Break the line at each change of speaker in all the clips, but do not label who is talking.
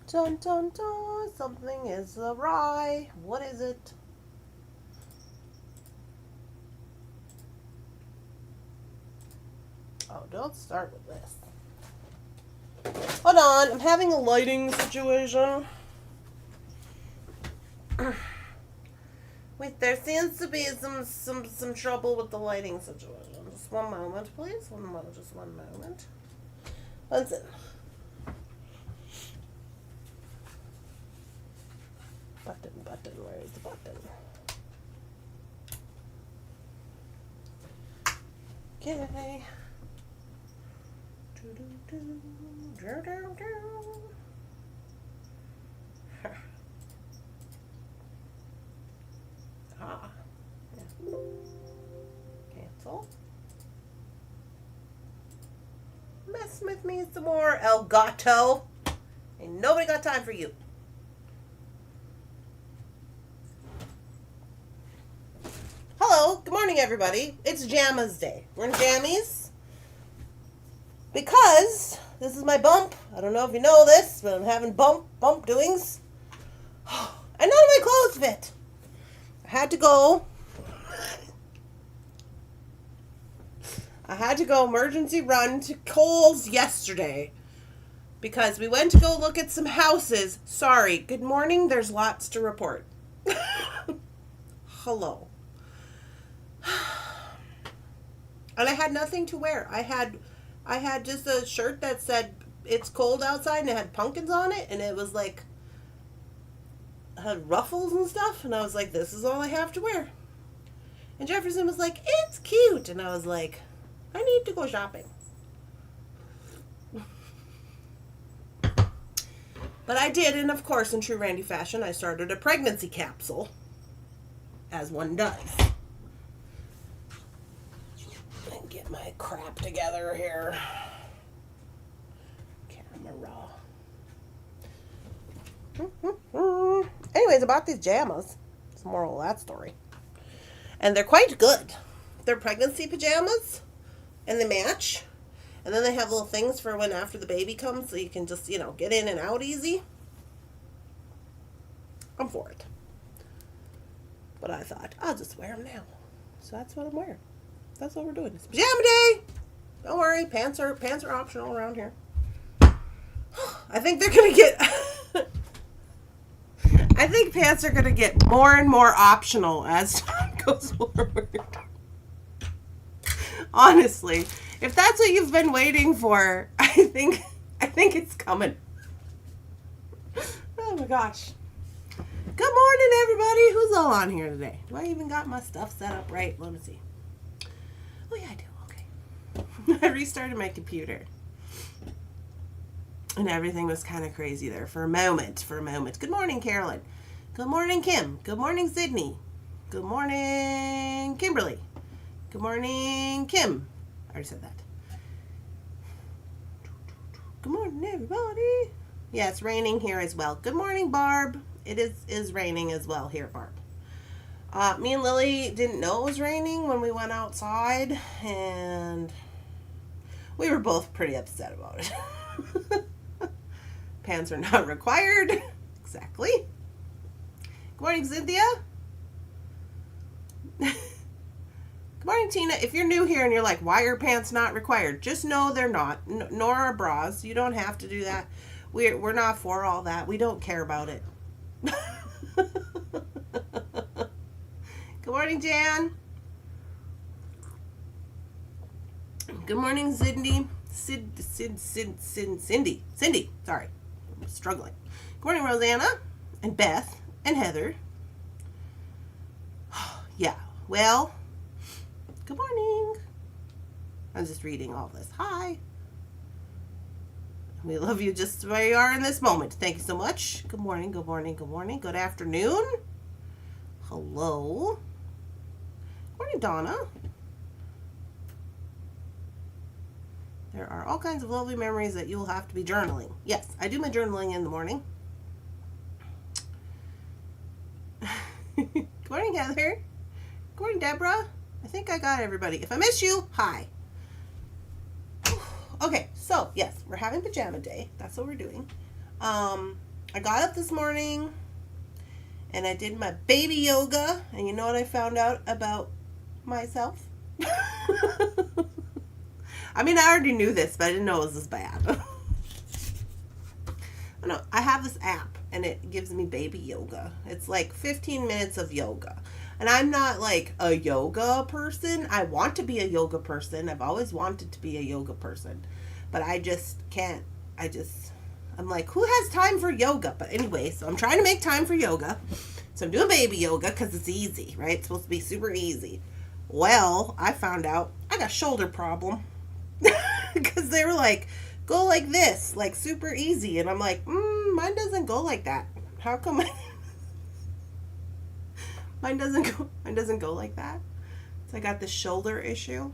Dun dun dun, something is awry. What is it? Oh, don't start with this. Hold on, I'm having a lighting situation. Wait, there seems to be some trouble with the lighting situation. Just one moment, please. Just one moment. Listen. Button, where is the button? Okay. Ah. Yeah. Cancel. Mess with me some more, Elgato. Ain't nobody got time for you. Hello, good morning, everybody. It's Jammas Day. We're in jammies because this is my bump. I don't know if you know this, but I'm having bump doings. And none of my clothes fit. I had to go emergency run to Kohl's yesterday because we went to go look at some houses. Sorry, good morning. There's lots to report. Hello. And I had nothing to wear. I had just a shirt that said it's cold outside and it had pumpkins on it and it was like had ruffles and stuff, and I was like, this is all I have to wear. And Jefferson was like, it's cute, and I was like, I need to go shopping. But I did, and of course, in true Randy fashion, I started a pregnancy capsule, as one does. And get my crap together here. Camera. Anyways, about these jammas. It's the moral of that story. And they're quite good. They're pregnancy pajamas, and they match. And then they have little things for when after the baby comes, so you can just, get in and out easy. I'm for it. But I thought, I'll just wear them now. So that's what I'm wearing. That's what we're doing. It's pajama day! Don't worry, pants are optional around here. I think they're going to get... I think pants are going to get more and more optional as time goes forward. Honestly, if that's what you've been waiting for, I think it's coming. Oh my gosh. Good morning, everybody. Who's all on here today? Do I even got my stuff set up right? Let me see. Oh yeah, I do. Okay. I restarted my computer. And everything was kind of crazy there for a moment. Good morning, Carolyn. Good morning, Kim. Good morning, Sydney. Good morning, Kimberly. Good morning, Kim. I already said that. Good morning, everybody. Yeah, it's raining here as well. Good morning, Barb. It is raining as well here, Barb. Me and Lily didn't know it was raining when we went outside, and we were both pretty upset about it. Pants are not required. Exactly. Good morning, Cynthia. Good morning, Tina. If you're new here and you're like, why are pants not required? Just know they're not, nor are bras. You don't have to do that. We're not for all that. We don't care about it. Good morning, Jan. Good morning, Cindy. Cindy. Sorry. I'm struggling. Good morning, Rosanna and Beth and Heather. Yeah. Well, good morning. I'm just reading all this. Hi. We love you just where you are in this moment. Thank you so much. Good morning. Good afternoon. Hello. Good morning, Donna. There are all kinds of lovely memories that you'll have to be journaling. Yes, I do my journaling in the morning. Good morning, Heather. Good morning, Deborah. I think I got everybody. If I miss you, hi. Okay, so yes, we're having pajama day. That's what we're doing. I got up this morning and I did my baby yoga, and you know what I found out about myself? I mean, I already knew this, but I didn't know it was this bad. No, I have this app and it gives me baby yoga. It's like 15 minutes of yoga. And I'm not like a yoga person. I want to be a yoga person. I've always wanted to be a yoga person. But I just can't. I'm like, who has time for yoga? But anyway, so I'm trying to make time for yoga. So I'm doing baby yoga because it's easy, right? It's supposed to be super easy. Well, I found out I got a shoulder problem. Because they were like, go like this, like super easy. And I'm like, mine doesn't go like that. How come mine doesn't go like that? So I got this shoulder issue.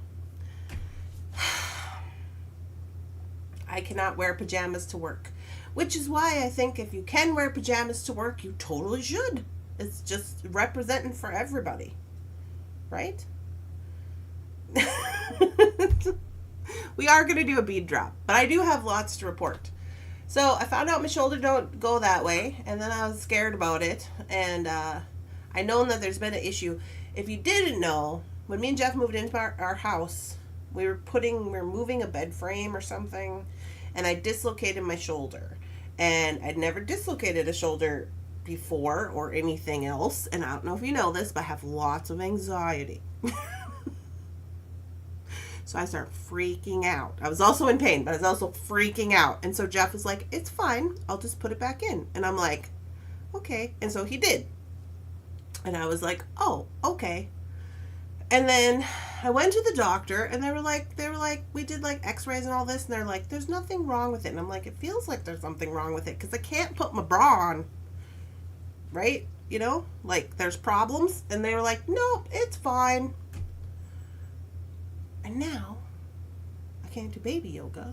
I cannot wear pajamas to work, which is why I think if you can wear pajamas to work, you totally should. It's just representing for everybody, right? We are going to do a bead drop, but I do have lots to report. So I found out my shoulder don't go that way, and then I was scared about it, and I know that there's been an issue. If you didn't know, when me and Jeff moved into our house, we were moving a bed frame or something, and I dislocated my shoulder. And I'd never dislocated a shoulder before or anything else, and I don't know if you know this, but I have lots of anxiety. So I started freaking out. I was also in pain, but I was also freaking out. And so Jeff was like, it's fine. I'll just put it back in. And I'm like, okay. And so he did. And I was like, oh, okay. And then I went to the doctor, and they were like, we did like x-rays and all this. And they're like, there's nothing wrong with it. And I'm like, it feels like there's something wrong with it because I can't put my bra on. Right? You know, like there's problems. And they were like, nope, it's fine. And now I came to baby yoga,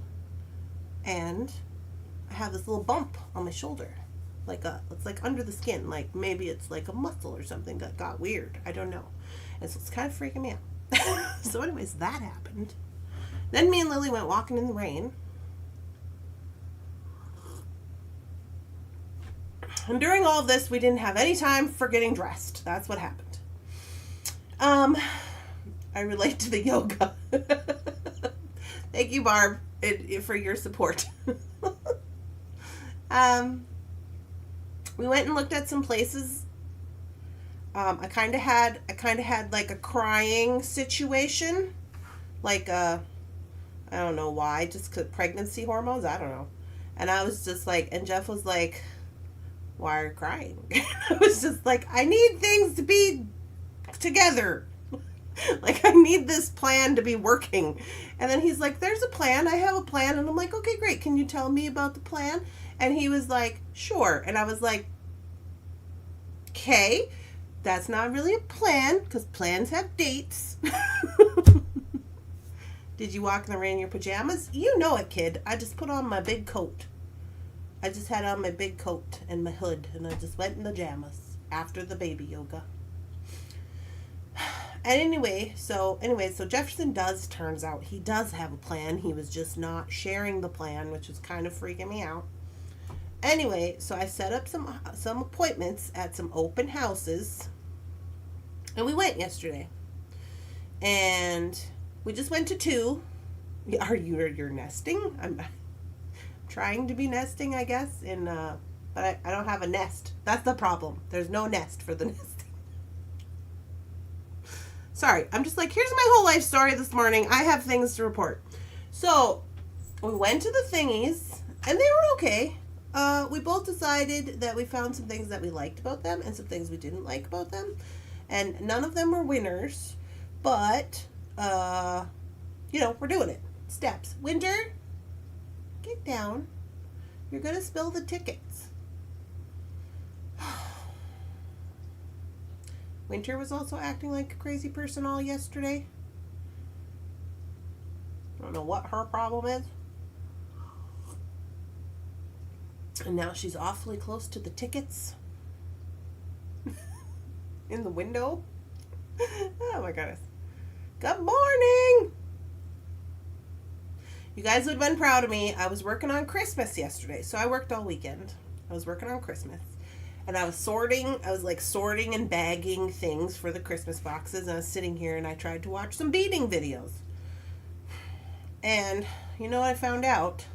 and I have this little bump on my shoulder. It's like under the skin. Like maybe it's like a muscle or something that got weird. I don't know. And so it's kind of freaking me out. So anyways, that happened. Then me and Lily went walking in the rain. And during all of this, we didn't have any time for getting dressed. That's what happened. I relate to the yoga. Thank you, Barb, for your support. We went and looked at some places. I kind of had like a crying situation, like I don't know why, just 'cause pregnancy hormones. I don't know. And I was just like, and Jeff was like, "Why are you crying?" I was just like, I need things to be together. Like, I need this plan to be working. And then he's like, there's a plan. I have a plan. And I'm like, okay, great. Can you tell me about the plan? And he was like, sure. And I was like, okay, that's not really a plan because plans have dates. Did you walk in the rain in your pajamas? You know it, kid. I just put on my big coat. I just had on my big coat and my hood, and I just went in pajamas after the baby yoga. And anyway, so Jefferson turns out he does have a plan. He was just not sharing the plan, which was kind of freaking me out. Anyway, so I set up some appointments at some open houses, and we went yesterday. And we just went to 2. You're nesting? I'm trying to be nesting, I guess, but I don't have a nest. That's the problem. There's no nest for the nesting. Sorry, I'm just like, here's my whole life story this morning. I have things to report. So, we went to the thingies, and they were okay. We both decided that we found some things that we liked about them and some things we didn't like about them. And none of them were winners, but, we're doing it. Steps. Winter, get down. You're going to spill the tickets. Winter was also acting like a crazy person all yesterday. I don't know what her problem is. And now she's awfully close to the tickets. In the window. Oh my goodness. Good morning! You guys would have been proud of me. I was working on Christmas yesterday. So I worked all weekend. I was working on Christmas. And I was sorting and bagging things for the Christmas boxes. And I was sitting here and I tried to watch some beading videos. And you know what I found out?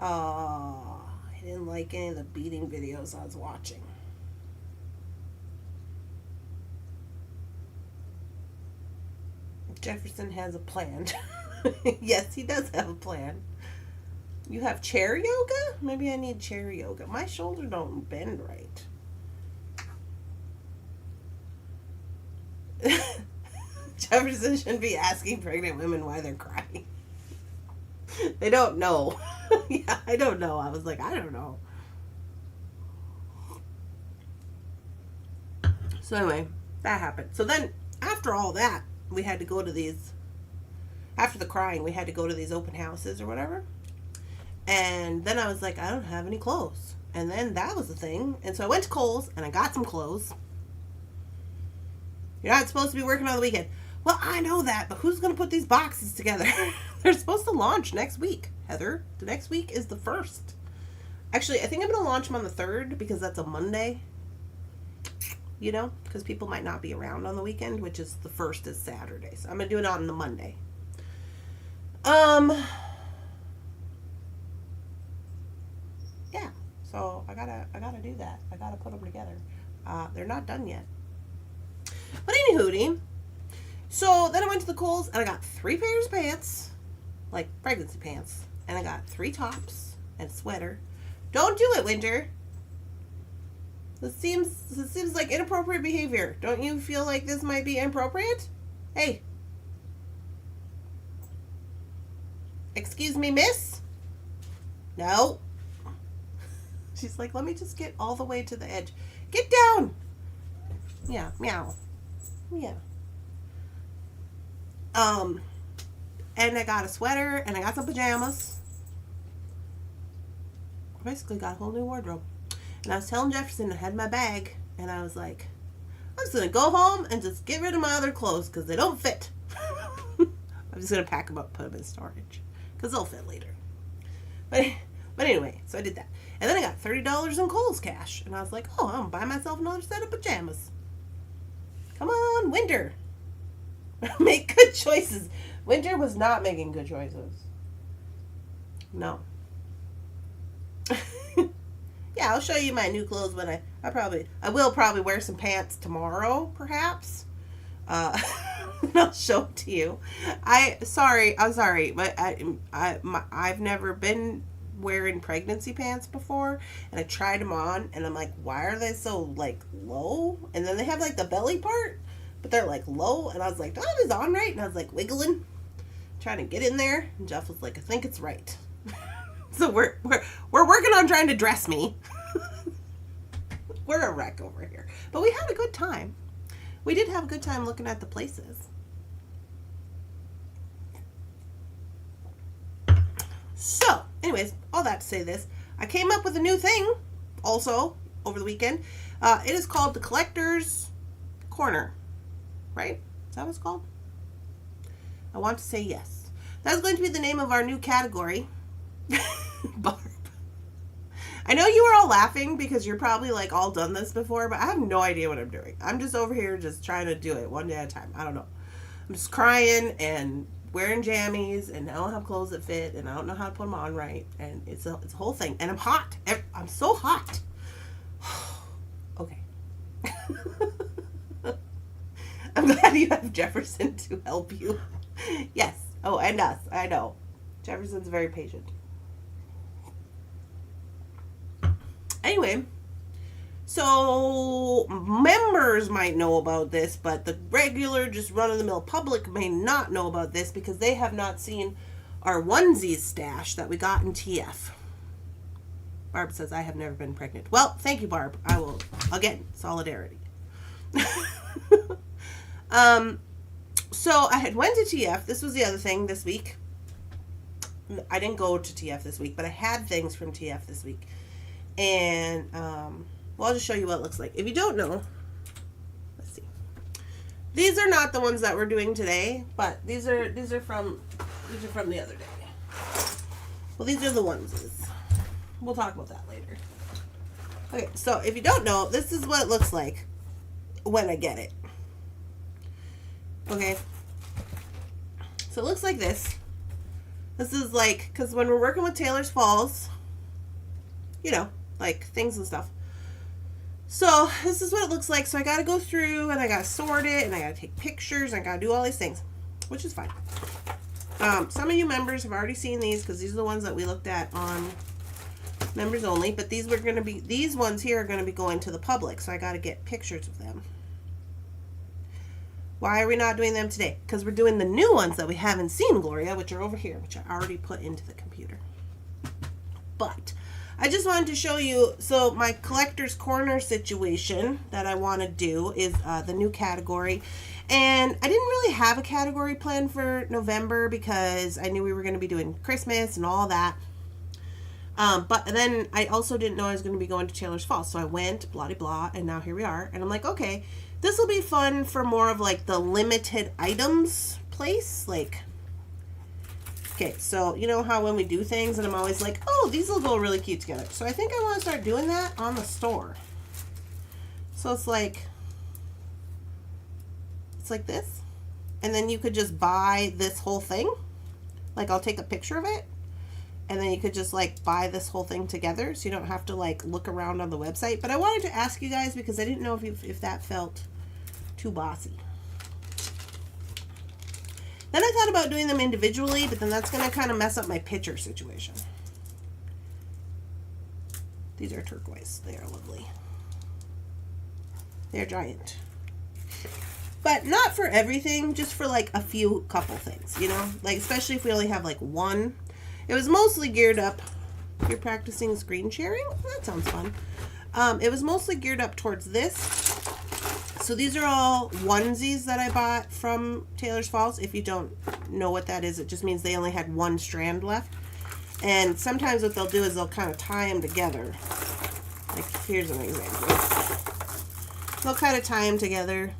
I didn't like any of the beading videos I was watching. Jefferson has a plan. Yes, he does have a plan. You have chair yoga? Maybe I need chair yoga. My shoulder don't bend right. Jefferson shouldn't be asking pregnant women why they're crying. They don't know. Yeah, I don't know. I was like, I don't know. So anyway, that happened. So then, after all that, we had to go to these, after the crying, we had to go to these open houses or whatever. And then I was like, I don't have any clothes. And then that was the thing. And so I went to Kohl's and I got some clothes. You're not supposed to be working on the weekend. Well, I know that, but who's going to put these boxes together? They're supposed to launch next week, Heather. The next week is the 1st. Actually, I think I'm going to launch them on the 3rd because that's a Monday. You know, because people might not be around on the weekend, which is the 1st is Saturday. So I'm going to do it on the Monday. Yeah. So I gotta do that. I gotta put them together. They're not done yet. But anywho, so then I went to the Kohl's and I got 3 pairs of pants, like pregnancy pants, and I got 3 tops and a sweater. Don't do it, Winter. This seems like inappropriate behavior. Don't you feel like this might be inappropriate? Hey. Excuse me, miss? No. She's like, let me just get all the way to the edge. Get down. Yeah, meow. Yeah. And I got a sweater and I got some pajamas. I basically got a whole new wardrobe. And I was telling Jefferson I had my bag, and I was like, I'm just going to go home and just get rid of my other clothes because they don't fit. I'm just going to pack them up, put them in storage because they'll fit later. But anyway, so I did that. And then I got $30 in Kohl's cash, and I was like, oh, I'm going to buy myself another set of pajamas. Come on, Winter. Make good choices. Winter was not making good choices. No. Yeah, I'll show you my new clothes when I will probably wear some pants tomorrow, perhaps. I'll show it to you. I'm sorry, but I've never been wearing pregnancy pants before, and I tried them on, and I'm like, why are they so like low? And then they have like the belly part, but they're like low, and I was like, do I have this on right? And I was like wiggling, trying to get in there, and Jeff was like, I think it's right. So we're working on trying to dress me. We're a wreck over here. But we had a good time. We did have a good time looking at the places. So, anyways, all that to say this. I came up with a new thing also over the weekend. It is called the Collector's Corner. Right? Is that what it's called? I want to say yes. That's going to be the name of our new category. Barb. I know you were all laughing because you're probably like all done this before, but I have no idea what I'm doing. I'm just over here just trying to do it one day at a time. I don't know. I'm just crying and wearing jammies, and I don't have clothes that fit, and I don't know how to put them on right, and it's a whole thing. And I'm hot. I'm so hot. Okay. I'm glad you have Jefferson to help you. Yes. Oh, and us. I know. Jefferson's very patient. Anyway, so members might know about this, but the regular, just run-of-the-mill public may not know about this because they have not seen our onesies stash that we got in TF. Barb says, I have never been pregnant. Well, thank you, Barb. I will, again, solidarity. So I had went to TF. This was the other thing this week. I didn't go to TF this week, but I had things from TF this week. And, well, I'll just show you what it looks like. If you don't know, let's see. These are not the ones that we're doing today, but these are from These are from the other day. Well, these are the onesies. We'll talk about that later. Okay, so if you don't know, this is what it looks like when I get it. Okay. So it looks like this. This is like, because when we're working with Taylor's Falls, you know, like things and stuff. So this is what it looks like. So I got to go through and I got to sort it and I got to take pictures and I got to do all these things, which is fine. Some of you members have already seen these because these are the ones that we looked at on members only, but these ones here are going to be going to the public. So I got to get pictures of them. Why are we not doing them today? Because we're doing the new ones that we haven't seen, Gloria, which are over here, which I already put into the computer. But I just wanted to show you, so my collector's corner situation that I want to do is the new category. And I didn't really have a category plan for November because I knew we were going to be doing Christmas and all that. But then I also didn't know I was going to be going to Taylor's Falls. So I went, blah, blah, blah, and now here we are. And I'm like, okay, this will be fun for more of like the limited items place. Like, okay, so you know how when we do things and I'm always like, oh, these will go really cute together. So I think I want to start doing that on the store. So it's like this. And then you could just buy this whole thing. Like I'll take a picture of it. And then you could just like buy this whole thing together. So you don't have to like look around on the website. But I wanted to ask you guys because I didn't know if that felt too bossy. Then I thought about doing them individually, but then that's going to kind of mess up my picture situation. These are turquoise. They are lovely. They're giant. But not for everything, just for like a few couple things, you know? Like especially if we only have like one. It was mostly geared up. You're practicing screen sharing? That sounds fun. It was mostly geared up towards this. So these are all onesies that I bought from Taylor's Falls. If you don't know what that is, it just means they only had one strand left. And sometimes what they'll do is they'll kind of tie them together. Like here's an example. They'll kind of tie them together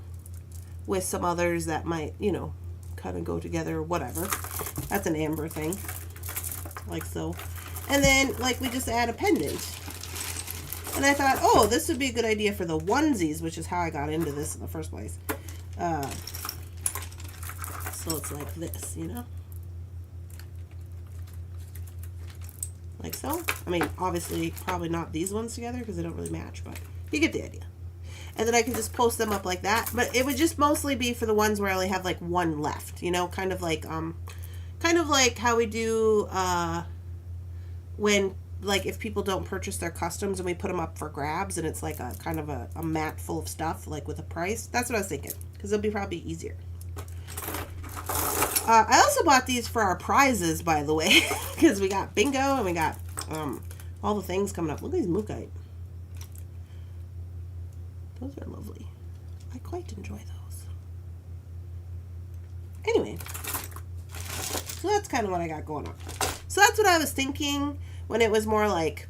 with some others that might, you know, kind of go together or whatever. That's an amber thing. Like so. And then like we just add a pendant. And I thought, oh, this would be a good idea for the onesies, which is how I got into this in the first place. So it's like this, you know? Like so. I mean, obviously, probably not these ones together because they don't really match, but you get the idea. And then I can just post them up like that. But it would just mostly be for the ones where I only have like one left, you know? Kind of like how we do when... like if people don't purchase their customs and we put them up for grabs and it's like a kind of a mat full of stuff like with a price. That's what I was thinking because it'll be probably easier. I also bought these for our prizes, by the way, because we got bingo and we got all the things coming up. Look at these mookaite. Those are lovely. I quite enjoy those. Anyway, so that's kind of what I got going on. So that's what I was thinking when it was more like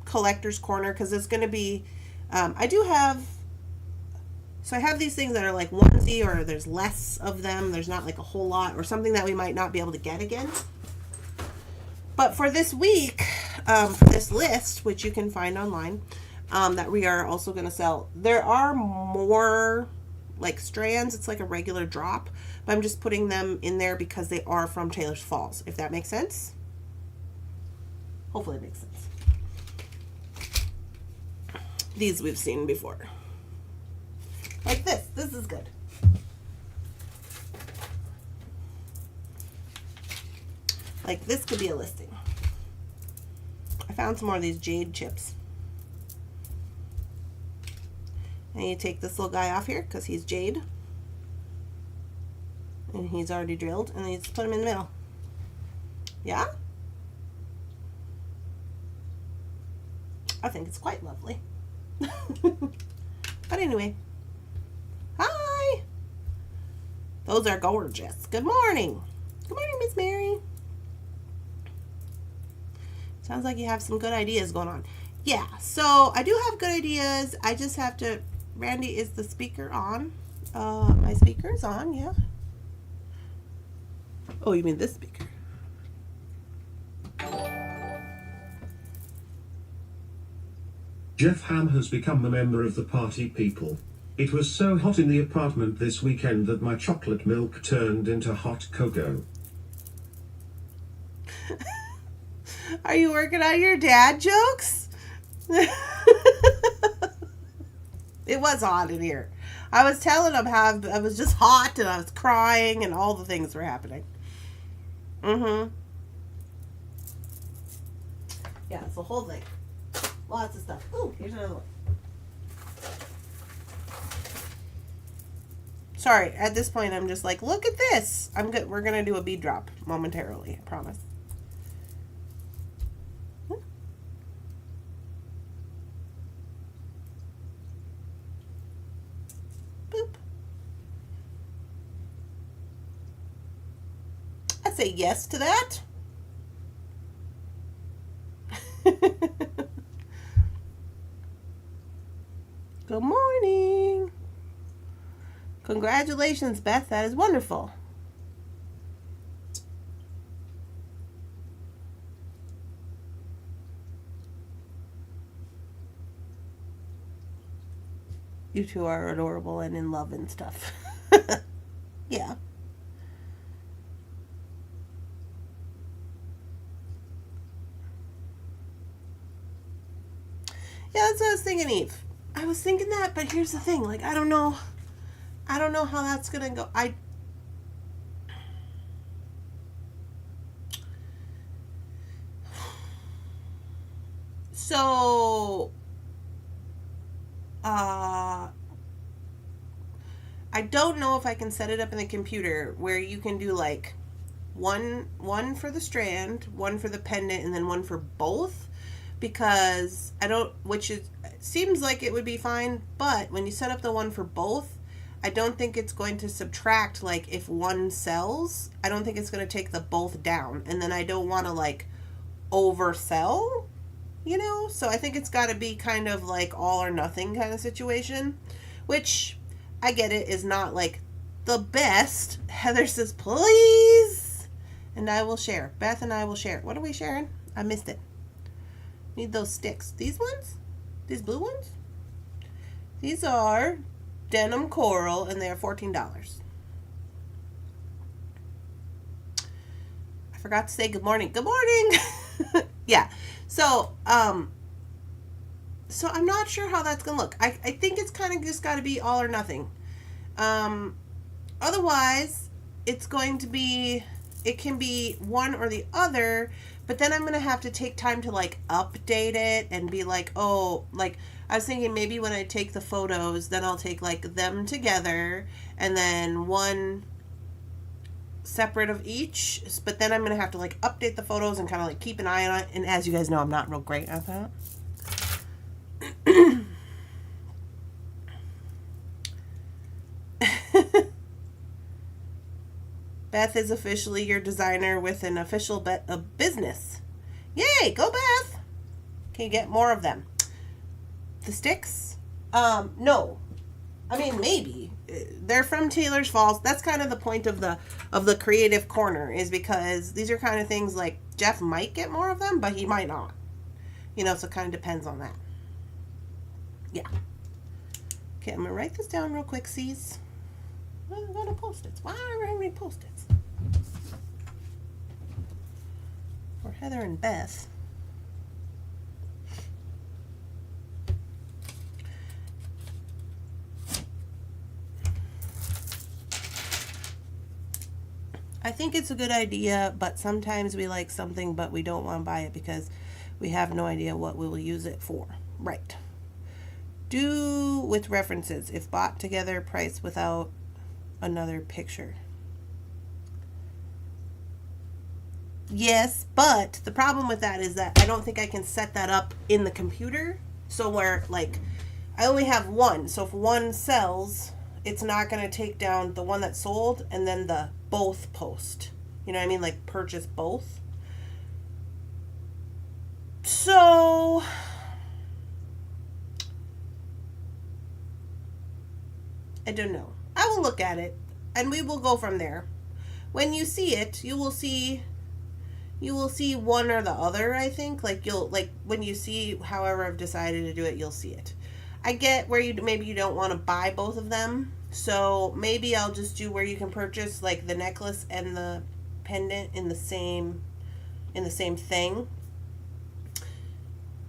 collector's corner, because it's going to be, I have these things that are like onesie or there's less of them. There's not like a whole lot or something that we might not be able to get again. But for this week, for this list, which you can find online, that we are also going to sell, there are more like strands. It's like a regular drop, but I'm just putting them in there because they are from Taylor's Falls, if that makes sense. Hopefully it makes sense. These we've seen before. Like this. This is good. Like this could be a listing. I found some more of these jade chips. And you take this little guy off here because he's jade. And he's already drilled. And then you just put him in the middle. Yeah? I think it's quite lovely. But anyway. Hi! Those are gorgeous. Good morning. Good morning, Miss Mary. Sounds like you have some good ideas going on. Yeah, so I do have good ideas. I just have to... Randy, is the speaker on? My speaker is on, yeah. Oh, you mean this speaker?
Jeff Ham has become a member of the party people. It was so hot in the apartment this weekend that my chocolate milk turned into hot cocoa.
Are you working on your dad jokes? It was hot in here. I was telling him how I was just hot and I was crying and all the things were happening. Mm-hmm. Yeah, it's the whole thing. Lots of stuff. Ooh, here's another one. Sorry, at this point I'm just like, look at this. I'm good. We're gonna do a bead drop momentarily, I promise. Boop. I say yes to that. Good morning. Congratulations, Beth. That is wonderful. You two are adorable and in love and stuff. Yeah. Yeah, that's what I was thinking, Eve. I was thinking that, but here's the thing. Like, I don't know how that's gonna go. So, I don't know if I can set it up in the computer where you can do like one for the strand, one for the pendant, and then one for both, because I don't, which is seems like it would be fine, but when you set up the one for both, I don't think it's going to subtract, like if one sells, I don't think it's going to take the both down, and then I don't want to like oversell, you know? So I think it's got to be kind of like all or nothing kind of situation, which I get it is not like the best. Heather says, please, and I will share. Beth and I will share. What are we sharing? I missed it. Need those sticks. These ones? These blue ones? These are denim coral, and they are $14. I forgot to say good morning. Good morning. Yeah. So I'm not sure how that's gonna look. I think it's kind of just got to be all or nothing. Otherwise, it's going to be, it can be one or the other, but then I'm going to have to take time to like update it and be like, oh, like I was thinking maybe when I take the photos, then I'll take like them together and then one separate of each, but then I'm going to have to like update the photos and kind of like keep an eye on it. And as you guys know, I'm not real great at that. Beth is officially your designer with an official business. Yay, go Beth! Can you get more of them? The sticks? No. I mean, maybe. They're from Taylor's Falls. That's kind of the point of the creative corner, is because these are kind of things like Jeff might get more of them, but he might not. You know, so it kind of depends on that. Yeah. Okay, I'm going to write this down real quick, C's. I'm going to Post-its. Why are there many Post-its? For Heather and Beth. I think it's a good idea, but sometimes we like something, but we don't want to buy it because we have no idea what we will use it for. Right. Do with references. If bought together, price without another picture. Yes, but the problem with that is that I don't think I can set that up in the computer. So where, like, I only have one. So if one sells, it's not going to take down the one that sold and then the both post. You know what I mean? Like, purchase both. So I don't know. I will look at it and we will go from there. when you see it, you will see one or the other, I think. Like when you see however I've decided to do it, you'll see it. I get where maybe you don't want to buy both of them. So maybe I'll just do where you can purchase like the necklace and the pendant in the same thing.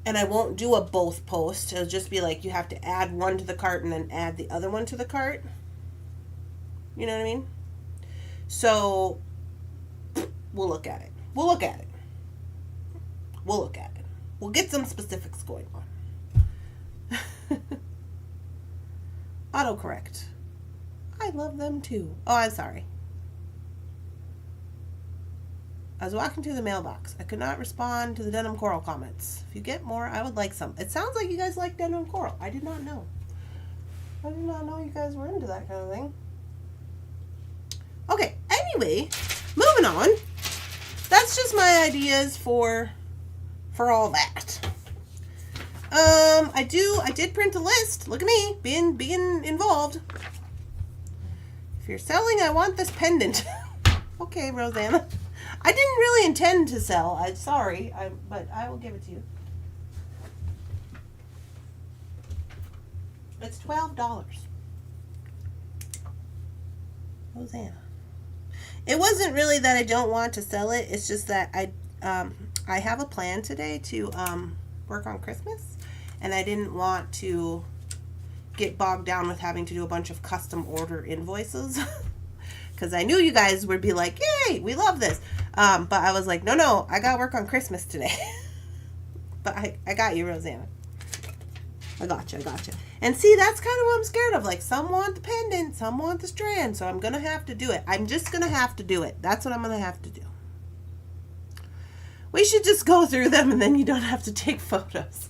And I won't do a both post. It'll just be like you have to add one to the cart and then add the other one to the cart. You know what I mean? So we'll look at it. We'll get some specifics going on. Autocorrect. I love them too. Oh, I'm sorry. I was walking to the mailbox. I could not respond to the denim coral comments. If you get more, I would like some. It sounds like you guys like denim coral. I did not know. I did not know you guys were into that kind of thing. Okay, anyway, moving on. That's just my ideas for all that. I did print a list. Look at me, being involved. If you're selling, I want this pendant. Okay, Rosanna. I didn't really intend to sell. I'm sorry, but I will give it to you. It's $12. Rosanna. It wasn't really that I don't want to sell it. It's just that I have a plan today to work on Christmas, and I didn't want to get bogged down with having to do a bunch of custom order invoices because I knew you guys would be like, yay, we love this. But I was like, no, I got to work on Christmas today. But I got you, Rosanna. I got you. And see, that's kind of what I'm scared of. Like, some want the pendant, some want the strand, so I'm going to have to do it. I'm just going to have to do it. That's what I'm going to have to do. We should just go through them and then you don't have to take photos.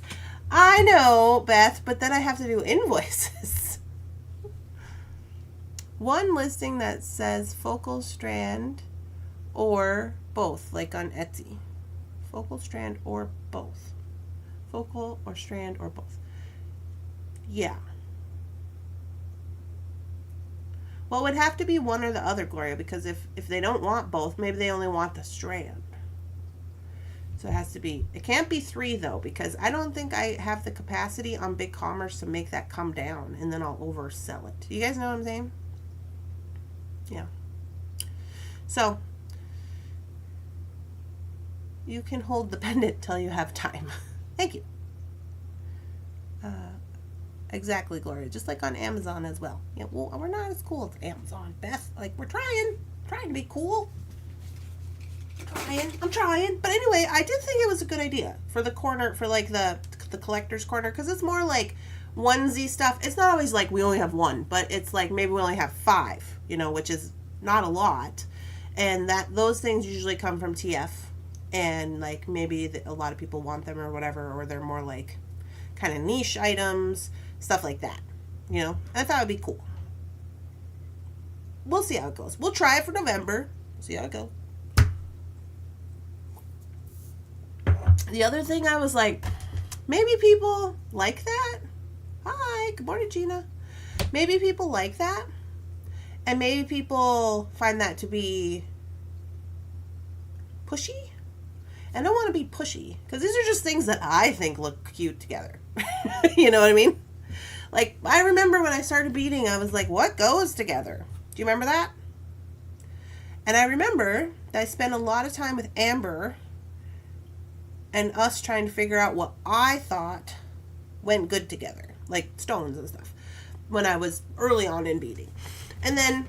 I know, Beth, but then I have to do invoices. One listing that says focal strand or both, like on Etsy. Focal strand or both. Focal or strand or both. Yeah. Well, it would have to be one or the other, Gloria, because if they don't want both, maybe they only want the strand. So it has to be, it can't be 3 though, because I don't think I have the capacity on BigCommerce to make that come down and then I'll oversell it. You guys know what I'm saying? Yeah. So you can hold the pendant till you have time. Thank you. Exactly, Gloria. Just like on Amazon as well. Yeah, well, we're not as cool as Amazon, Beth. Like, we're trying to be cool. I'm trying. But anyway, I did think it was a good idea for the corner, for like the collector's corner, because it's more like onesie stuff. It's not always like we only have one, but it's like maybe we only have 5, which is not a lot. And those things usually come from TF, and like maybe a lot of people want them or whatever, or they're more like kind of niche items, stuff like that. I thought it'd be cool. We'll see how it goes. We'll try it for November. See how it goes. The other thing, I was like, maybe people like that. Hi, good morning, Gina. Maybe people like that. And maybe people find that to be pushy. And I don't want to be pushy, because these are just things that I think look cute together. You know what I mean? Like, I remember when I started beading, I was like, what goes together? Do you remember that? And I remember that I spent a lot of time with Amber and us trying to figure out what I thought went good together, like stones and stuff, when I was early on in beading. And then,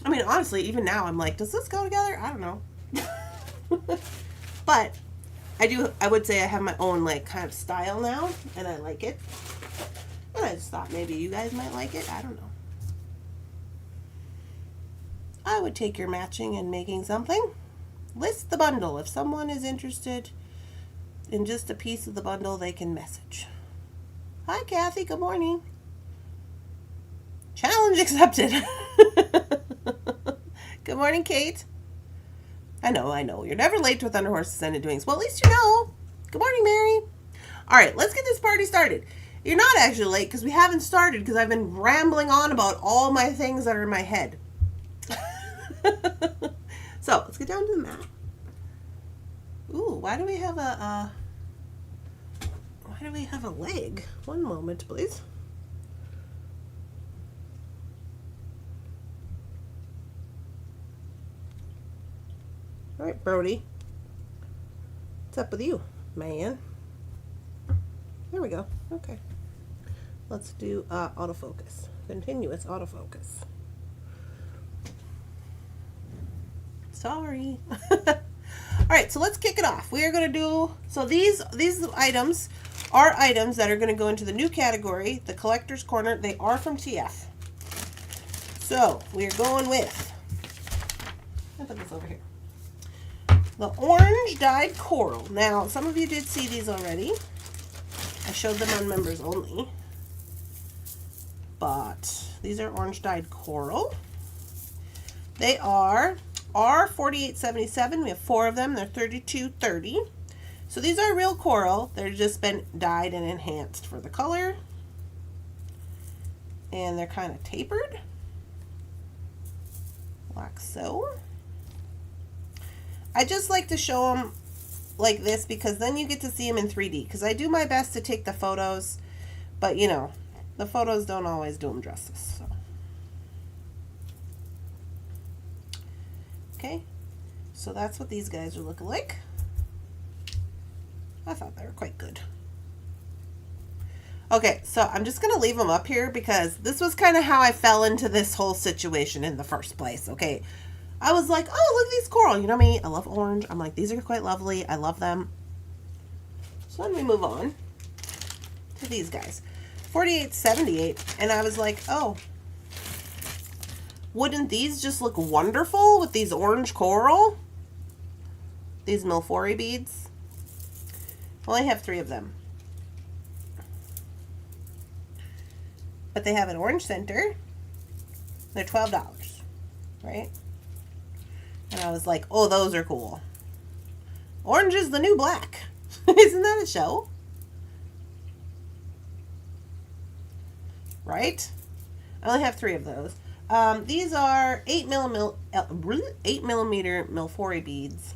I mean, honestly, even now, I'm like, does this go together? I don't know. But I would say I have my own like kind of style now, and I like it. And I just thought maybe you guys might like it. I don't know. I would take your matching and making something. List the bundle. If someone is interested in just a piece of the bundle, they can message. Hi, Kathy. Good morning. Challenge accepted. Good morning, Kate. I know. You're never late to a Thunderhorse Descendant doings. Well, at least you know. Good morning, Mary. All right, let's get this party started. You're not actually late because we haven't started, because I've been rambling on about all my things that are in my head. So let's get down to the mat. Ooh, why do we have a leg? One moment, please. All right, Brody. What's up with you, man? There we go. Okay. Let's do autofocus. Continuous autofocus. Sorry. All right, so let's kick it off. We are going to do, so these items are items that are going to go into the new category, the Collector's Corner. They are from TF. So we are going with, I'll put this over here, the orange dyed coral. Now, some of you did see these already. I showed them on members only. But these are orange dyed coral. They are R4877. We have 4 of them. They're 3230. So these are real coral. They're just been dyed and enhanced for the color. And they're kind of tapered. Like so. I just like to show them like this because then you get to see them in 3D. Because I do my best to take the photos. But you know, the photos don't always do them justice. So. Okay, so that's what these guys are looking like. I thought they were quite good. Okay, so I'm just going to leave them up here because this was kind of how I fell into this whole situation in the first place. Okay, I was like, oh, look at these coral. You know me, I love orange. I'm like, these are quite lovely. I love them. So then we move on to these guys. 4878, and I was like, oh, wouldn't these just look wonderful with these orange coral? These Milfori beads. I only have 3 of them. But they have an orange center. They're $12, right? And I was like, oh, those are cool. Orange is the new black. Isn't that a show? Right? I only have 3 of those. These are 8 millimeter Milfori beads.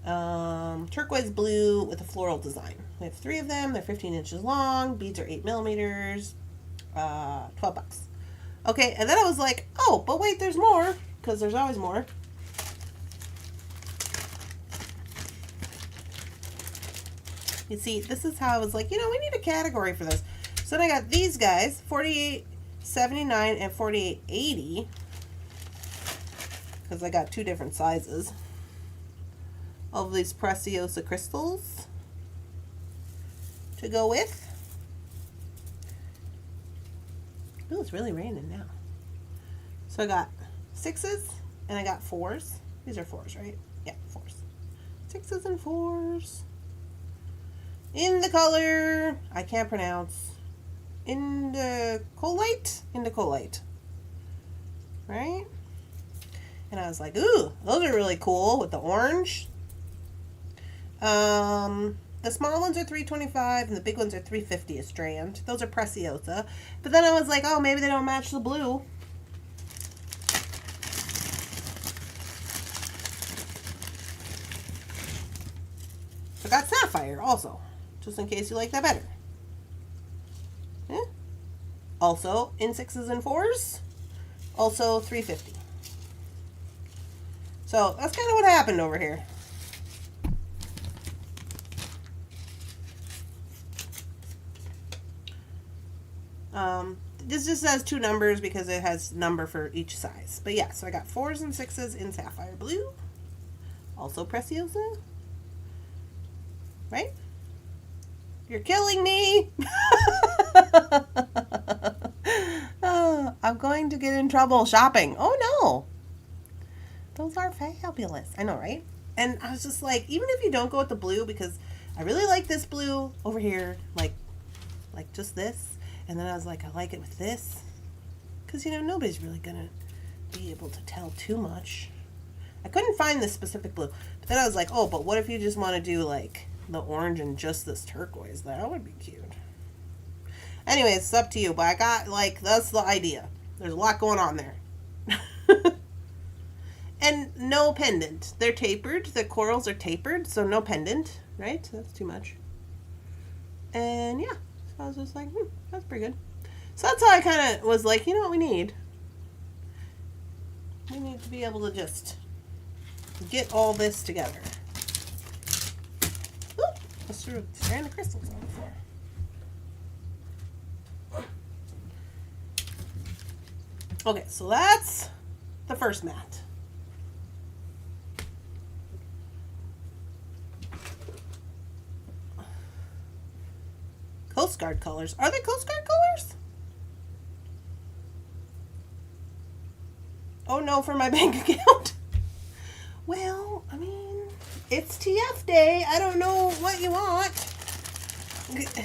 Turquoise blue with a floral design. We have 3 of them. They're 15 inches long. Beads are 8 millimeters. $12. Okay, and then I was like, oh, but wait, there's more. Because there's always more. You see, this is how I was like, you know, we need a category for this. So then I got these guys, 4879 and 4880, because I got 2 different sizes of these Preciosa crystals to go with. Oh, it's really raining now. So I got 6s and I got 4s. These are 4s, right? Yeah, 4s. 6s and 4s. In the color, I can't pronounce. Indicolite? Indicolite. Right? And I was like, ooh, those are really cool with the orange. The small ones are $3.25 and the big ones are $3.50 a strand. Those are Preciosa. But then I was like, oh, maybe they don't match the blue. I got sapphire also, just in case you like that better. Yeah. Also in 6s and 4s, also $3.50. So that's kind of what happened over here. This just has 2 numbers because it has number for each size. But yeah, so I got 4s and 6s in sapphire blue, also Preciosa. Right? You're killing me. Oh, I'm going to get in trouble shopping. Oh no. Those are fabulous. I know, right? And I was just like, even if you don't go with the blue, because I really like this blue over here, like just this. And then I was like, I like it with this. Because, you know, nobody's really going to be able to tell too much. I couldn't find this specific blue. But then I was like, oh, but what if you just want to do, like, the orange and just this turquoise? That would be cute. Anyways, it's up to you. But I got, like, that's the idea. There's a lot going on there. And no pendant. They're tapered. The corals are tapered, so no pendant, right? That's too much. And yeah, so I was just like, that's pretty good. So that's how I kind of was like, you know what we need? We need to be able to just get all this together. Ooh, let's throw a strand of crystals on the floor. Okay, so that's the first mat. Coast Guard colors. Are they Coast Guard colors? Oh no, for my bank account. Well, I mean, it's TF Day. I don't know what you want.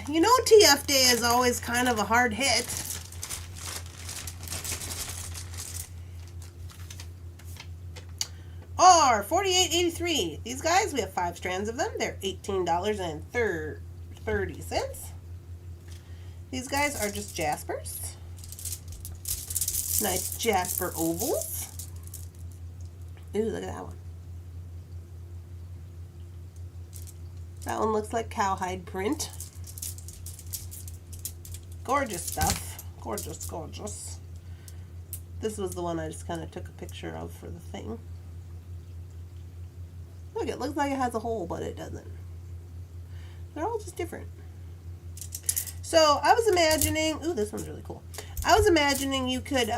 You know TF Day is always kind of a hard hit. R48.83. These guys, we have 5 strands of them. They're $18.30. These guys are just jaspers. Nice jasper ovals. Ooh, look at that one. That one looks like cowhide print. Gorgeous stuff. Gorgeous, gorgeous. This was the one I just kind of took a picture of for the thing. Look, it looks like it has a hole, but it doesn't. They're all just different. So I was imagining, ooh, this one's really cool. I was imagining you could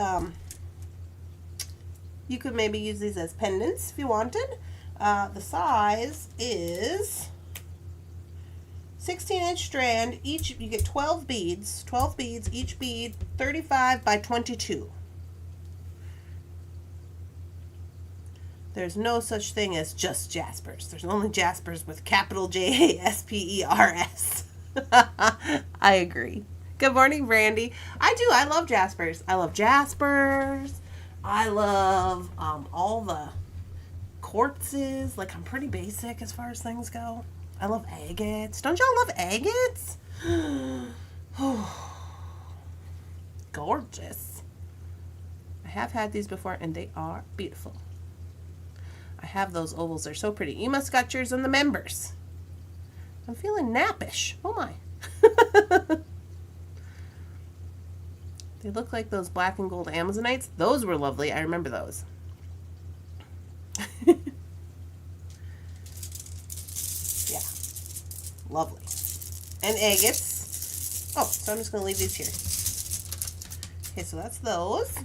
maybe use these as pendants if you wanted. The size is 16-inch strand. Each, you get 12 beads. 12 beads, each bead 35 by 22. There's no such thing as just jaspers. There's only jaspers with capital Jaspers. I agree. Good morning, Brandy. I do. I love jaspers. I love jaspers. I love all the quartzes. Like, I'm pretty basic as far as things go. I love agates. Don't y'all love agates? Gorgeous. I have had these before, and they are beautiful. I have those ovals. They're so pretty. You must got yours on the members. I'm feeling nappish. Oh my. They look like those black and gold Amazonites. Those were lovely. I remember those. Yeah. Lovely. And agates. Oh, so I'm just going to leave these here. Okay, so that's those.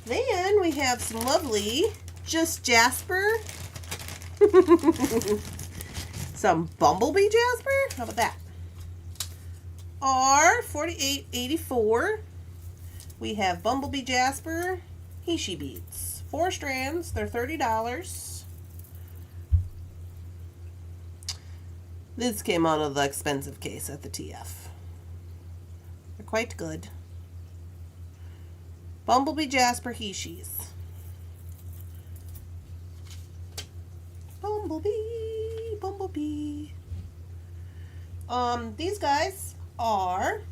Then we have some lovely just jasper. Some bumblebee jasper. How about that? R48.84. We have bumblebee jasper Hishi beads. 4 strands. They're $30. This came out of the expensive case at the TF. They're quite good. Bumblebee jasper Hishis. Bumblebee, bumblebee. These guys are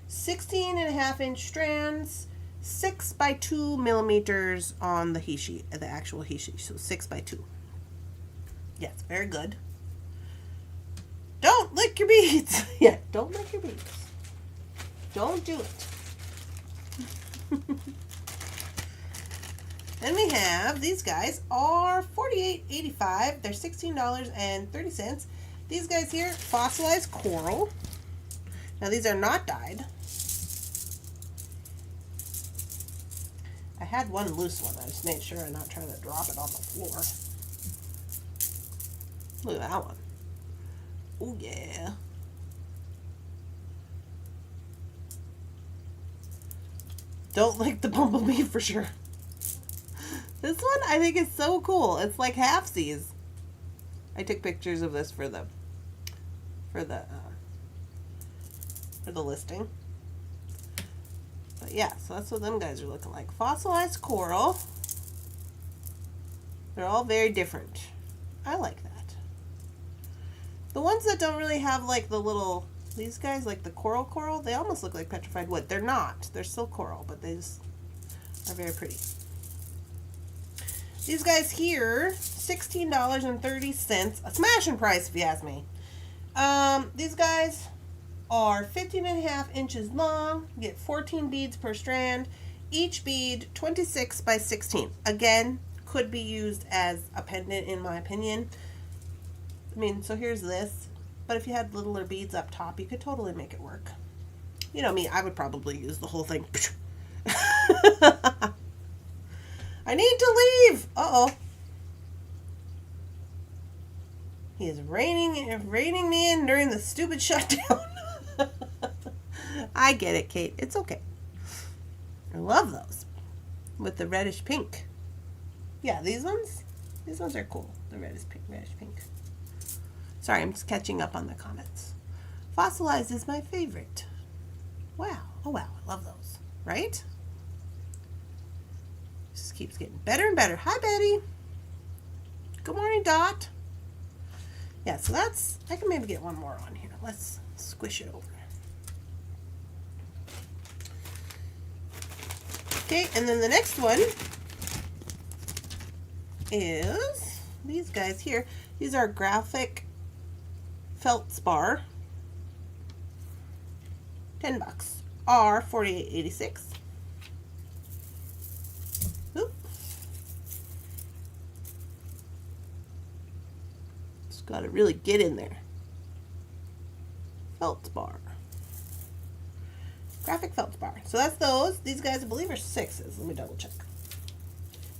16.5-inch strands, 6 by 2 millimeters on the Hishi, the actual Hishi, so 6 by 2. Yes, very good. Don't lick your beads. Yeah, don't lick your beads. Don't do it. Then we have these guys are $48.85. They're $16.30. These guys here, fossilized coral. Now these are not dyed. I had one loose one. I just made sure I'm not trying to drop it on the floor. Look at that one. Oh yeah. Don't like the bumblebee for sure. This one I think is so cool. It's like halfsies. I took pictures of this for the listing. But yeah, so that's what them guys are looking like. Fossilized coral. They're all very different. I like that. The ones that don't really have like the little, these guys like the coral, they almost look like petrified wood. They're not. They're still coral, but they just are very pretty. These guys here, $16.30. A smashing price if you ask me. These guys are 15.5 inches long. You get 14 beads per strand. Each bead 26 by 16. Again, could be used as a pendant in my opinion. I mean, so here's this. But if you had littler beads up top, you could totally make it work. You know me, I would probably use the whole thing. I need to leave. Uh-oh. He is reining me in during the stupid shutdown. I get it, Kate. It's okay. I love those. With the reddish pink. Yeah, these ones are cool. The reddish pink. Sorry, I'm just catching up on the comments. Fossilized is my favorite. Wow. Oh, wow. I love those. Right? Just keeps getting better and better. Hi, Betty. Good morning, Dot. Yeah, so that's... I can maybe get one more on here. Let's squish it over. Okay, and then the next one is these guys here. These are graphic feldspar. $10. Are $48.86. Oop. Just gotta really get in there. Feldspar. Graphic feldspar. So that's those. These guys, I believe, are 6s. Let me double check.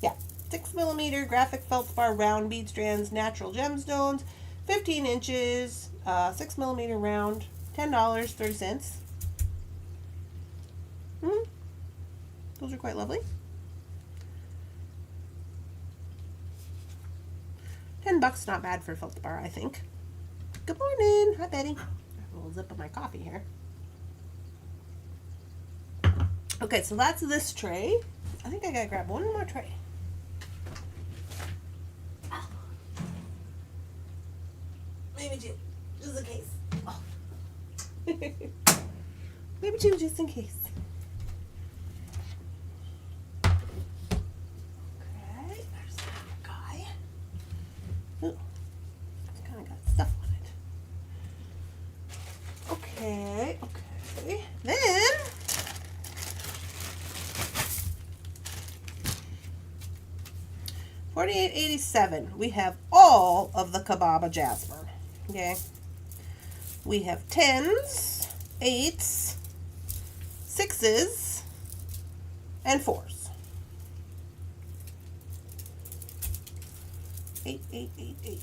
Yeah, 6mm graphic feldspar round bead strands, natural gemstones, 15 inches, 6mm round, $10.30. Those are quite lovely. $10, not bad for feldspar, I think. Good morning. Hi, Betty. I have a little zip of my coffee here. Okay, so that's this tray. I think I gotta grab one more tray. Maybe two, just in case. Oh. Maybe two, just in case. Okay, there's that guy. Ooh, it's kind of got stuff on it. Okay. Then $48.87. We have all of the Kababa Jasper. Okay. We have 10s, 8s, 6s, and 4s. 8, 8, 8, 8.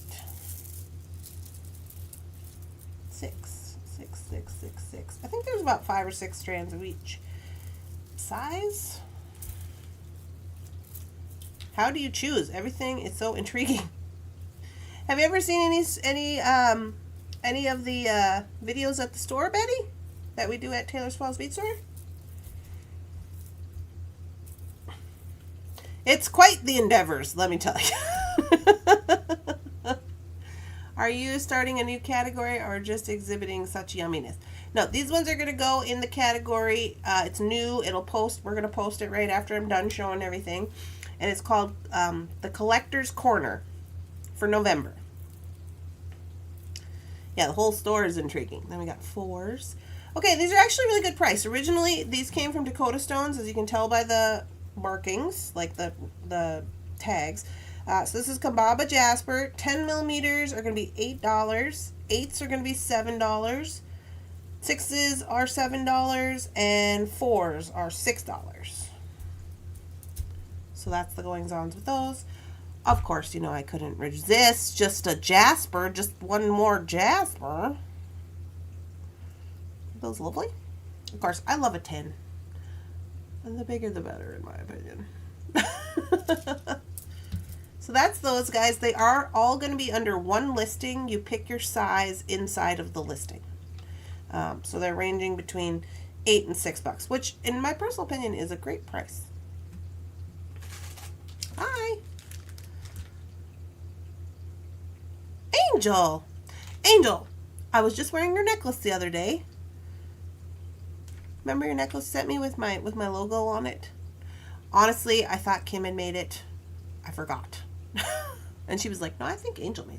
6, 6, 6, 6, 6. I think there's about 5 or 6 strands of each size. How do you choose? Everything is so intriguing. Have you ever seen any of the videos at the store, Betty, that we do at Taylor's Falls Bead Store? It's quite the endeavors, let me tell you. Are you starting a new category or just exhibiting such yumminess? No, these ones are going to go in the category. It's new. It'll post. We're going to post it right after I'm done showing everything. And it's called the Collector's Corner for November. Yeah, the whole store is intriguing. Then we got 4s. Okay, these are actually really good price. Originally, these came from Dakota Stones, as you can tell by the markings, like the tags. So this is Kababa Jasper. 10mm are going to be $8. 8s are going to be $7. 6s are $7. And 4s are $6. So that's the goings-ons with those. Of course, you know, I couldn't resist just a Jasper, just one more Jasper. Are those lovely? Of course, I love a 10. And the bigger the better, in my opinion. So that's those, guys. They are all going to be under one listing. You pick your size inside of the listing. So they're ranging between $8 and $6, which, in my personal opinion, is a great price. Hi. Angel. Angel, I was just wearing your necklace the other day. Remember your necklace you sent me with my logo on it? Honestly, I thought Kim had made it. I forgot. And she was like, no, I think Angel made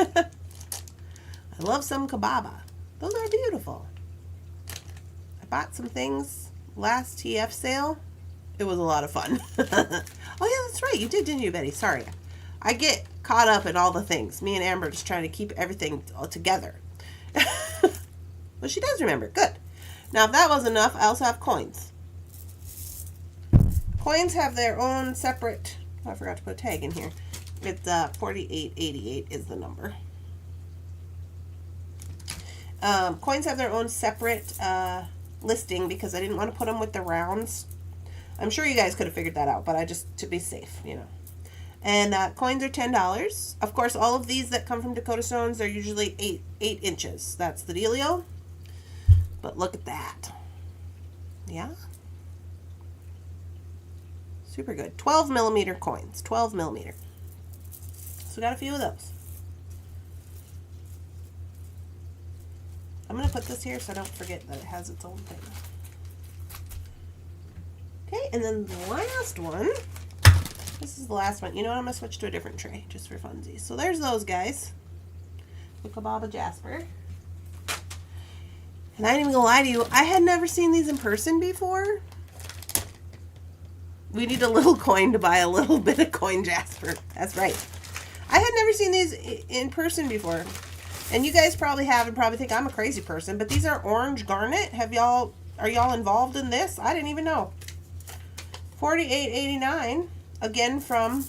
that. I love some kababa. Those are beautiful. I bought some things last TF sale. It was a lot of fun. Oh yeah, that's right. You did, didn't you, Betty? Sorry. I get caught up in all the things. Me and Amber just trying to keep everything all together. But she does remember. Good. Now, if that was enough, I also have coins. Coins have their own separate... Oh, I forgot to put a tag in here. It's 4888 is the number. Coins have their own separate listing because I didn't want to put them with the rounds. I'm sure you guys could have figured that out, but I just, to be safe, you know. And coins are $10. Of course, all of these that come from Dakota Stones, they're usually 8 inches. That's the dealio. But look at that. Yeah. Super good. 12 millimeter coins. 12 millimeter. So we got a few of those. I'm going to put this here so I don't forget that it has its own thing. Okay, and then the last one. This is the last one. You know what? I'm going to switch to a different tray just for funsies. So there's those guys. The Kababa Jasper. And I ain't even going to lie to you. I had never seen these in person before. We need a little coin to buy a little bit of coin Jasper. That's right. I had never seen these in person before. And you guys probably have and probably think I'm a crazy person. But these are orange garnet. Are y'all involved in this? I didn't even know. $48.89. Again from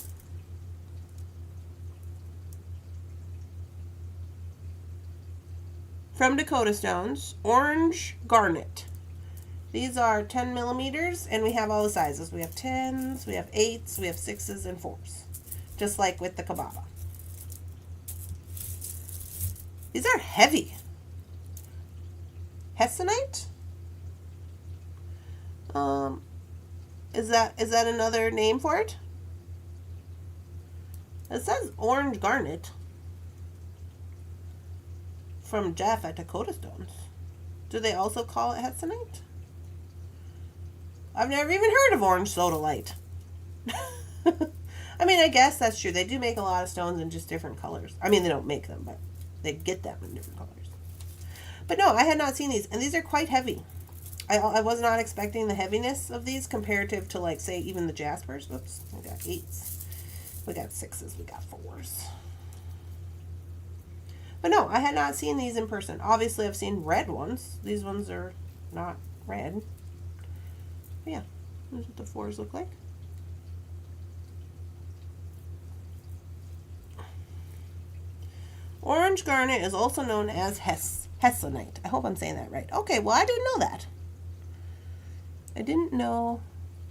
Dakota Stones. Orange garnet. These are 10 millimeters, and we have all the sizes. We have 10s, we have 8s, we have 6s, and 4s. Just like with the Kababa. These are heavy. Hessonite? Is that another name for it? It says orange garnet from Jeff at Dakota Stones. Do they also call it hessonite? I've never even heard of orange sodalite. I mean, I guess that's true. They do make a lot of stones in just different colors. I mean, they don't make them, but they get them in different colors. But no, I had not seen these, and these are quite heavy. I was not expecting the heaviness of these comparative to, like, say, even the Jaspers. Whoops, we got 8s. We got 6s. We got 4s. But no, I had not seen these in person. Obviously, I've seen red ones. These ones are not red. But yeah, here's what the 4s look like. Orange garnet is also known as hessonite. I hope I'm saying that right. Okay, well, I didn't know that. I didn't know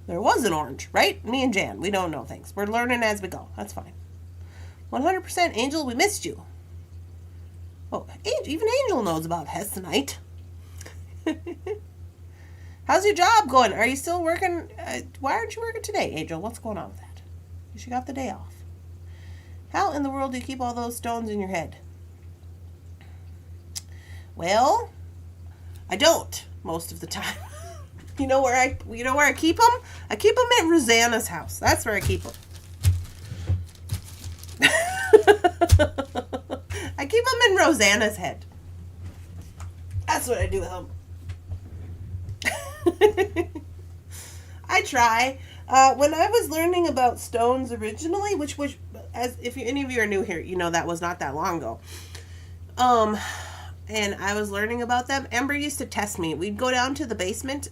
there was an orange, right? Me and Jan, we don't know things. We're learning as we go. That's fine. 100% Angel, we missed you. Oh, even Angel knows about hessonite. How's your job going? Are you still working? Why aren't you working today, Angel? What's going on with that? You should got the day off. How in the world do you keep all those stones in your head? Well, I don't most of the time. You know where I keep them? I keep them at Rosanna's house. That's where I keep them. I keep them in Rosanna's head. That's what I do with them. I try. When I was learning about stones originally, which as if any of you are new here, you know that was not that long ago. And I was learning about them. Amber used to test me. We'd go down to the basement.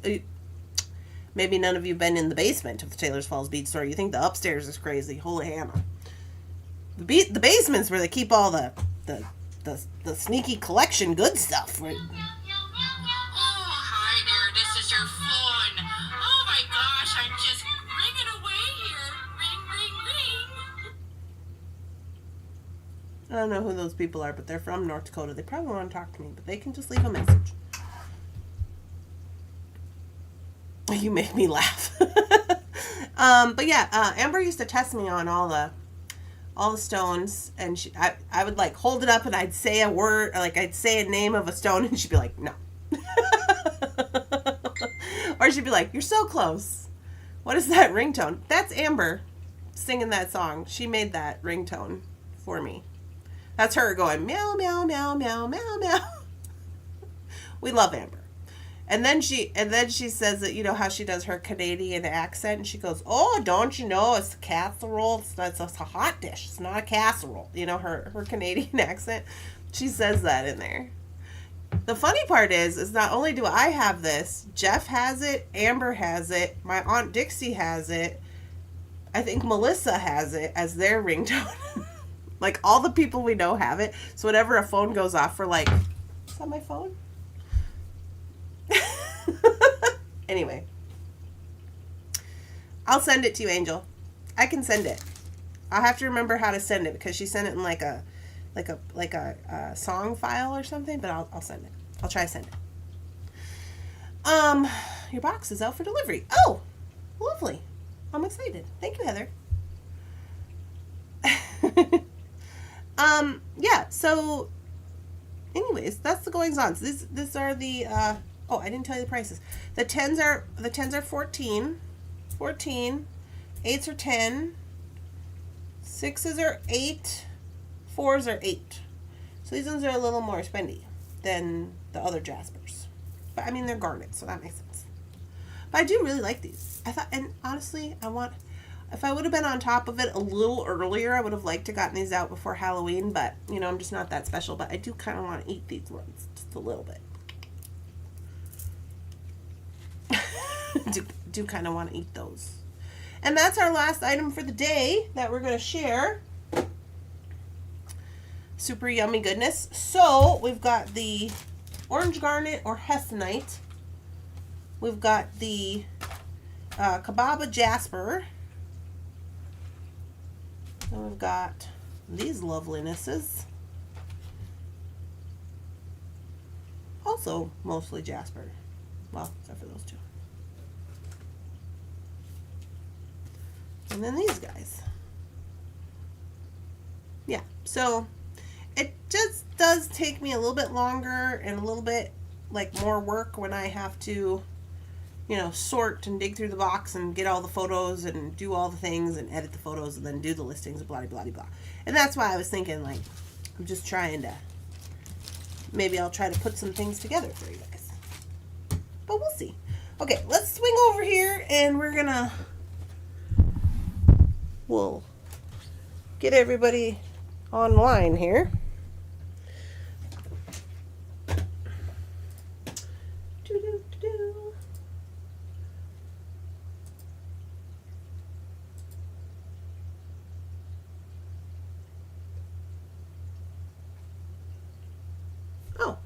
Maybe none of you have been in the basement of the Taylor's Falls Bead Store. You think the upstairs is crazy. Holy Hannah. The basement's where they keep all the sneaky collection good stuff. Right?
Oh, hi there. This is your phone. Oh my gosh, I'm just ringing away here. Ring, ring, ring.
I don't know who those people are, but they're from North Dakota. They probably want to talk to me, but they can just leave a message. You make me laugh. But yeah, Amber used to test me on all the stones, and I would like hold it up and I'd say a word, like I'd say a name of a stone, and she'd be like, no. Or she'd be like, you're so close. What is that ringtone? That's Amber singing that song. She made that ringtone for me. That's her going meow, meow, meow, meow, meow, meow. We love Amber. And then she says that, you know how she does her Canadian accent, and she goes, "Oh, don't you know it's a casserole? It's a hot dish. It's not a casserole." You know her Canadian accent. She says that in there. The funny part is not only do I have this, Jeff has it, Amber has it, my Aunt Dixie has it. I think Melissa has it as their ringtone. Like all the people we know have it. So whenever a phone goes off, we're like, "Is that my phone?" Anyway, I'll send it to you, Angel. I can send it. I'll have to remember how to send it because she sent it in like a song file or something. But I'll send it. I'll try to send it. Your box is out for delivery. Oh, lovely. I'm excited. Thank you, Heather. Yeah. So, anyways, that's the goings on. So these are the. Oh, I didn't tell you the prices. The 10s are 14. 8s are 10. 6s are 8. 4s are 8. So these ones are a little more spendy than the other Jaspers. But I mean, they're garnet, so that makes sense. But I do really like these. I thought, and honestly, if I would have been on top of it a little earlier, I would have liked to gotten these out before Halloween. But, you know, I'm just not that special. But I do kind of want to eat these ones just a little bit. do kind of want to eat those. And that's our last item for the day that we're going to share. Super yummy goodness. So we've got the orange garnet or hessonite. We've got the Kababa jasper. Then we've got these lovelinesses. Also mostly jasper. Well, except for those two. And then these guys. Yeah, so it just does take me a little bit longer and a little bit like more work when I have to, you know, sort and dig through the box and get all the photos and do all the things and edit the photos and then do the listings and blah, blah, blah, blah. And that's why I was thinking, like, I'm just trying to, maybe I'll try to put some things together for you guys. But we'll see. Okay, let's swing over here and we'll get everybody online here. Oh,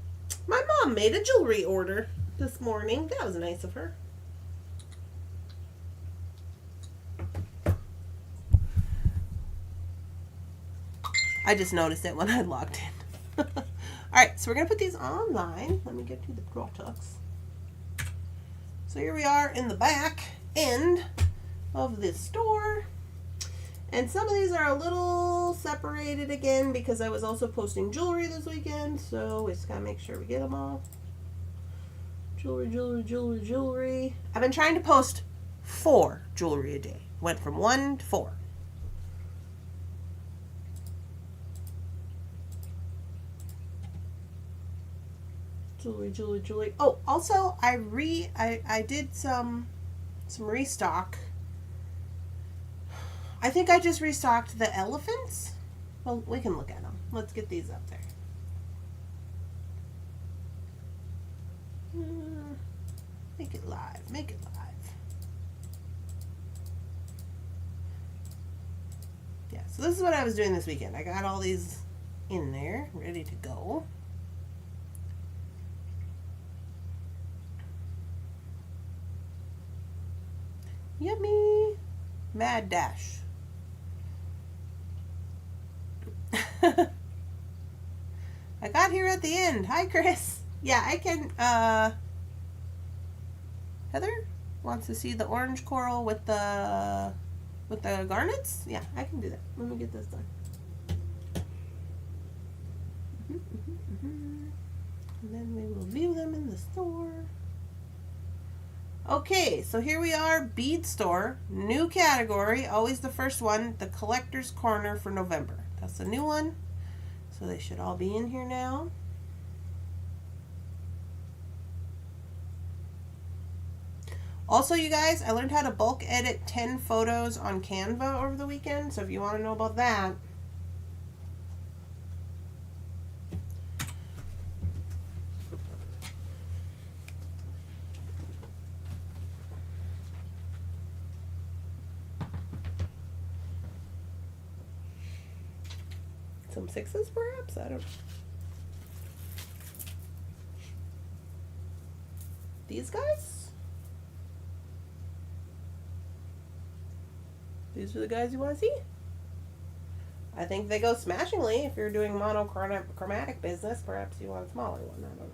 my mom made a jewelry order this morning. That was nice of her. I just noticed it when I logged in. Alright, so we're going to put these online. Let me get to the products. So here we are in the back end of this store. And some of these are a little separated again because I was also posting jewelry this weekend. So we just got to make sure we get them all. Jewelry, jewelry, jewelry, jewelry. I've been trying to post 4 jewelry a day. Went from 1 to 4. Jewelry, jewelry, jewelry. Oh, also I did some restock. I think I just restocked the elephants. Well, we can look at them. Let's get these up there. Make it live. Make it live. Yeah, so this is what I was doing this weekend. I got all these in there, ready to go. Yummy. Mad Dash. I got here at the end. Hi, Chris. Yeah, I can, Heather wants to see the orange coral with the garnets? Yeah, I can do that. Let me get this done. And then we will view them in the store. Okay, so here we are, bead store, new category, always the first one, the collector's corner for November. That's a new one, so they should all be in here now. Also, you guys, I learned how to bulk edit 10 photos on Canva over the weekend, so if you want to know about that. Some sixes, perhaps? I don't know. These guys? These are the guys you want to see? I think they go smashingly. If you're doing monochromatic business, perhaps you want a smaller one. I don't know.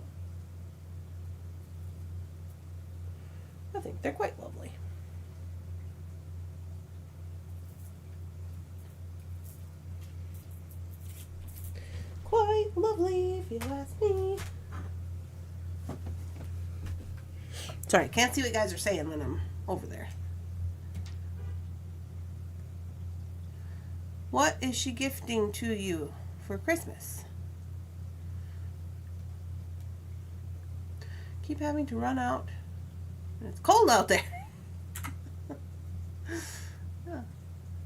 I think they're quite lovely. Quite lovely, if you ask me. Sorry, can't see what you guys are saying when I'm over there. What is she gifting to you for Christmas? Keep having to run out. It's cold out there. Yeah.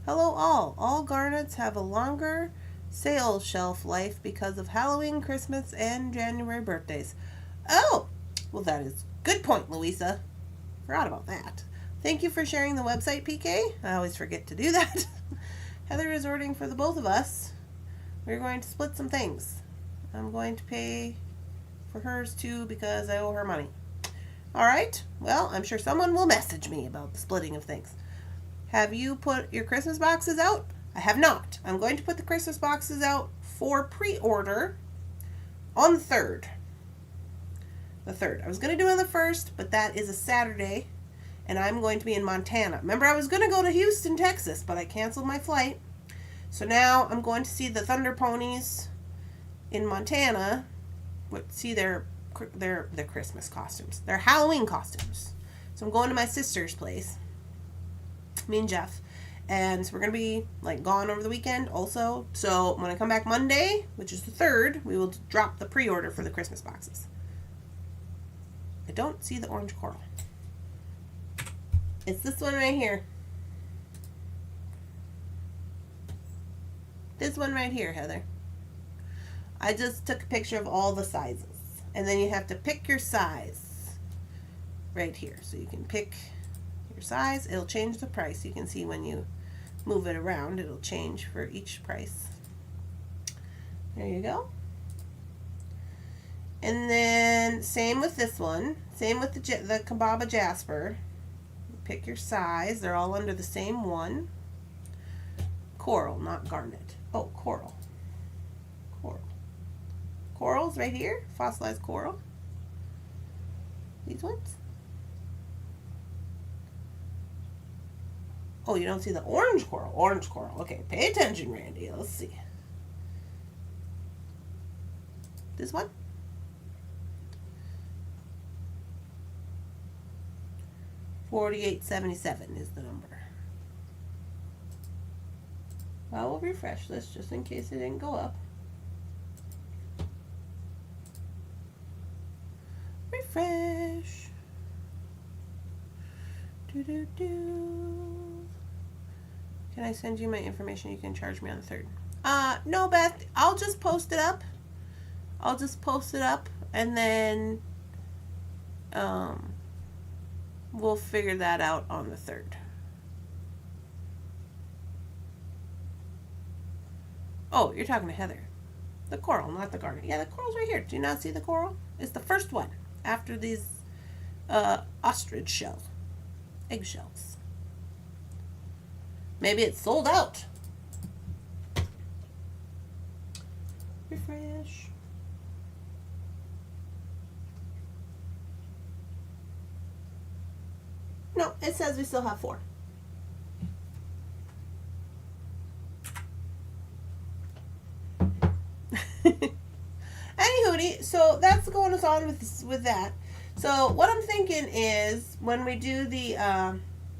Hello all. All garnets have a longer sales shelf life because of Halloween, Christmas, and January birthdays. Oh, well that is good point, Louisa. Forgot about that. Thank you for sharing the website, PK. I always forget to do that. Heather is ordering for the both of us. We're going to split some things. I'm going to pay for hers too because I owe her money. All right. Well, I'm sure someone will message me about the splitting of things. Have you put your Christmas boxes out? I have not. I'm going to put the Christmas boxes out for pre-order on the 3rd. The 3rd. I was going to do it on the 1st, but that is a Saturday, and I'm going to be in Montana. Remember, I was going to go to Houston, Texas, but I canceled my flight. So now I'm going to see the Thunder Ponies in Montana. See their Christmas costumes. Their Halloween costumes. So I'm going to my sister's place. Me and Jeff. And so we're going to be like gone over the weekend also. So when I come back Monday, which is the 3rd, we will drop the pre-order for the Christmas boxes. I don't see the orange coral. It's this one right here. This one right here, Heather. I just took a picture of all the sizes. And then you have to pick your size right here. So you can pick your size. It'll change the price. You can see when you move it around, it'll change for each price. There you go. And then same with this one. Same with the Kababa Jasper. Pick your size. They're all under the same one. Coral, not garnet. Oh, coral. Coral. Corals right here. Fossilized coral. These ones. Oh, you don't see the orange coral. Orange coral. Okay, pay attention, Randy. Let's see. This one? $48.77 is the number. I will refresh this just in case it didn't go up. Refresh. Do. Can I send you my information? You can charge me on the 3rd. No, Beth. I'll just post it up. I'll just post it up and then we'll figure that out on the 3rd. Oh, you're talking to Heather. The coral, not the garnet. Yeah, the coral's right here. Do you not see the coral? It's the first one after these ostrich shell. Eggshells. Maybe it's sold out. Refresh. No, it says we still have 4. Anywho, so that's going on with that. So what I'm thinking is when we do the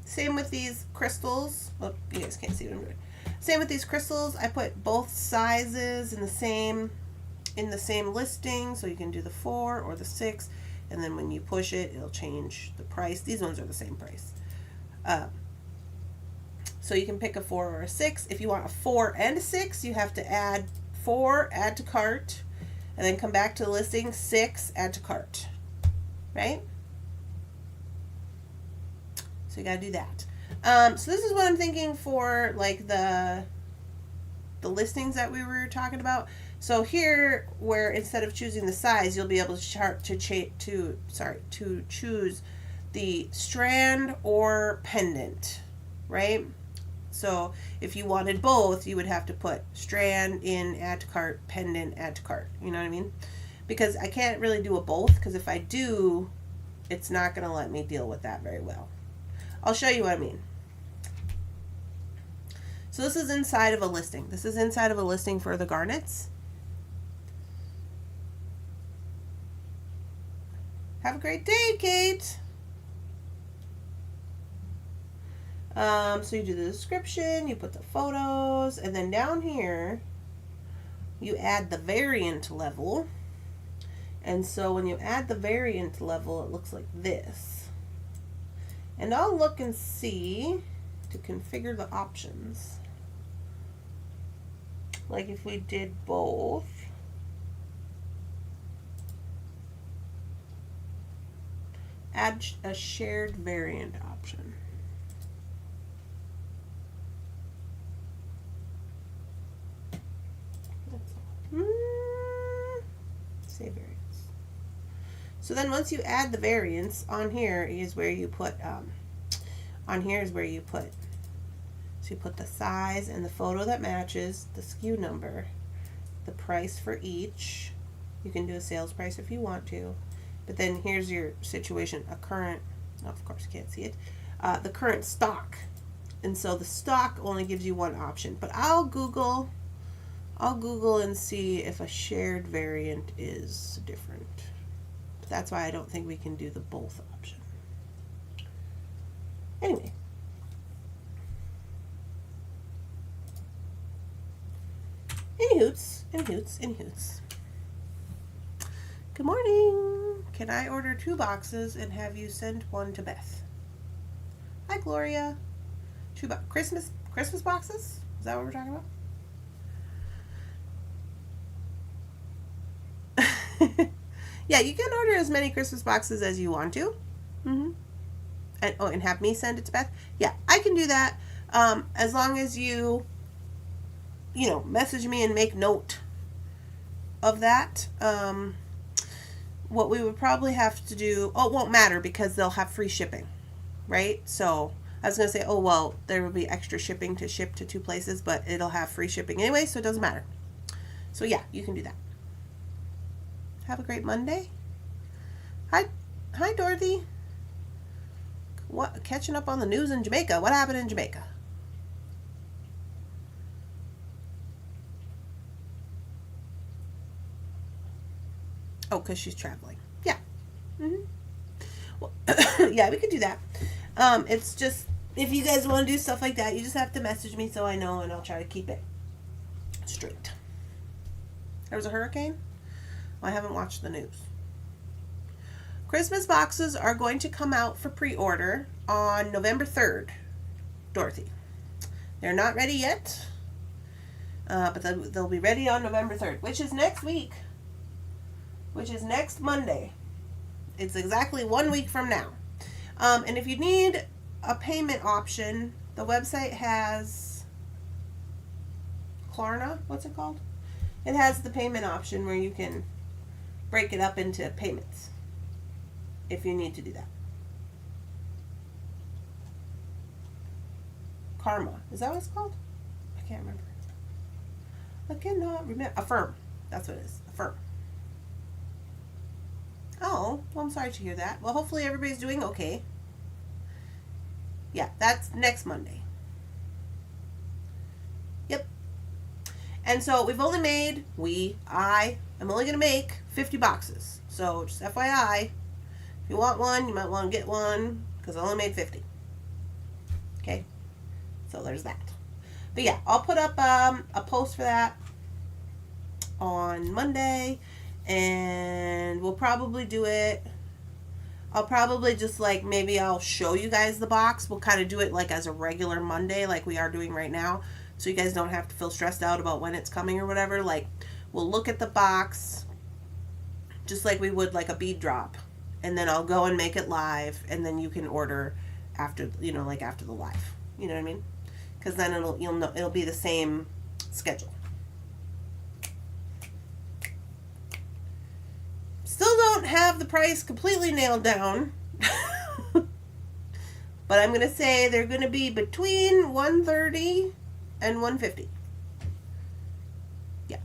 same with these crystals. Well, you guys can't see what I'm doing. Same with these crystals. I put both sizes in the same listing, so you can do the 4 or the 6, and then when you push it, it'll change the price. These ones are the same price. So you can pick a 4 or a 6. If you want a 4 and a 6, you have to add 4, add to cart, and then come back to the listing, 6, add to cart. Right? So you gotta do that. So this is what I'm thinking for like the listings that we were talking about. So here, where instead of choosing the size, you'll be able to choose the strand or pendant, right? So if you wanted both, you would have to put strand in, add to cart, pendant, add to cart. You know what I mean? Because I can't really do a both, because if I do, it's not going to let me deal with that very well. I'll show you what I mean. So this is inside of a listing. This is inside of a listing for the garnets. Have a great day, Kate. So you do the description, you put the photos, and then down here, you add the variant level. And so when you add the variant level, it looks like this. And I'll look and see to configure the options. Like if we did both. Add a shared variant option. Save variants. So then once you add the variants, on here is where you put, so you put the size and the photo that matches, the SKU number, the price for each. You can do a sales price if you want to. But then here's your situation, a current, oh, of course you can't see it, the current stock. And so the stock only gives you one option. But I'll Google and see if a shared variant is different. But that's why I don't think we can do the both option. Anyway. Any hoots. Good morning. Can I order 2 boxes and have you send one to Beth? Hi, Gloria. 2 Christmas boxes? Is that what we're talking about? Yeah, you can order as many Christmas boxes as you want to. And have me send it to Beth. Yeah, I can do that. As long as you message me and make note of that. What we would probably have to do, it won't matter because they'll have free shipping, right? So I was going to say, there will be extra shipping to ship to 2 places, but it'll have free shipping anyway, so it doesn't matter. So yeah, you can do that. Have a great Monday. Hi Dorothy. What, catching up on the news in Jamaica? What happened in Jamaica? Oh, because she's traveling. Yeah. Well, yeah, we could do that. It's just, if you guys want to do stuff like that, you just have to message me so I know, and I'll try to keep it straight. There was a hurricane? Well, I haven't watched the news. Christmas boxes are going to come out for pre-order on November 3rd, Dorothy. They're not ready yet, but they'll be ready on November 3rd, which is next week. Which is next Monday. It's exactly 1 week from now. And if you need a payment option, the website has Klarna. What's it called? It has the payment option where you can break it up into payments if you need to do that. Karma. Is that what it's called? I can't remember. I cannot remember. Affirm. That's what it is. Affirm. Oh, well, I'm sorry to hear that. Well, hopefully everybody's doing okay. Yeah, that's next Monday. Yep. And so we've only made, I am only going to make 50 boxes. So just FYI, If you want one, you might want to get one because I only made 50. Okay, so there's that. But yeah, I'll put up a post for that on Monday, and we'll probably do it. I'll probably just like, maybe I'll show you guys the box. We'll kind of do it like as a regular Monday like we are doing right now, so you guys don't have to feel stressed out about when it's coming or whatever. Like, we'll look at the box just like we would like a bead drop, and then I'll go and make it live, and then you can order after, you know, like after the live. You know what I mean? Because then you'll know it'll be the same schedule. Still don't have the price completely nailed down. But I'm going to say they're going to be between $130 and $150. Yeah.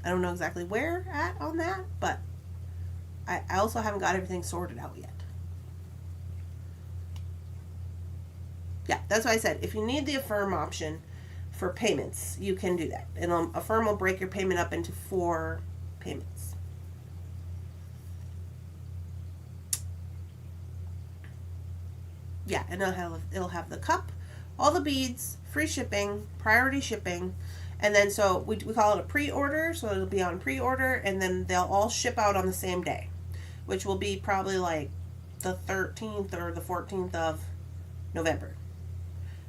I don't know exactly where at on that, but I also haven't got everything sorted out yet. Yeah, that's why I said if you need the Affirm option for payments, you can do that. And Affirm will break your payment up into 4 payments. Yeah, and it'll have the cup, all the beads, free shipping, priority shipping, and then so we call it a pre-order, so it'll be on pre-order, and then they'll all ship out on the same day, which will be probably like the 13th or the 14th of November.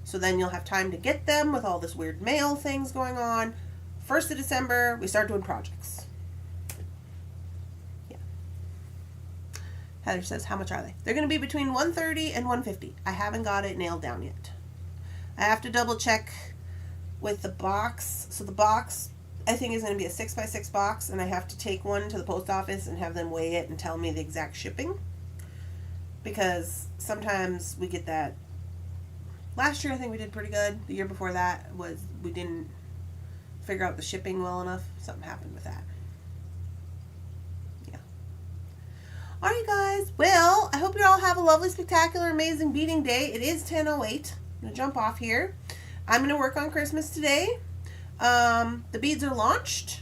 So then you'll have time to get them with all this weird mail things going on. 1st of December, we start doing projects. Yeah. Heather says, how much are they? They're going to be between $130 and $150. I haven't got it nailed down yet. I have to double check with the box. So the box, I think, is going to be a 6x6 box, and I have to take one to the post office and have them weigh it and tell me the exact shipping. Because sometimes we get that. Last year, I think we did pretty good. The year before that we didn't figure out the shipping well enough. Something happened with that. Yeah. All right, guys. Well, I hope you all have a lovely, spectacular, amazing beading day. It is 10:08. I'm going to jump off here. I'm going to work on Christmas today. The beads are launched.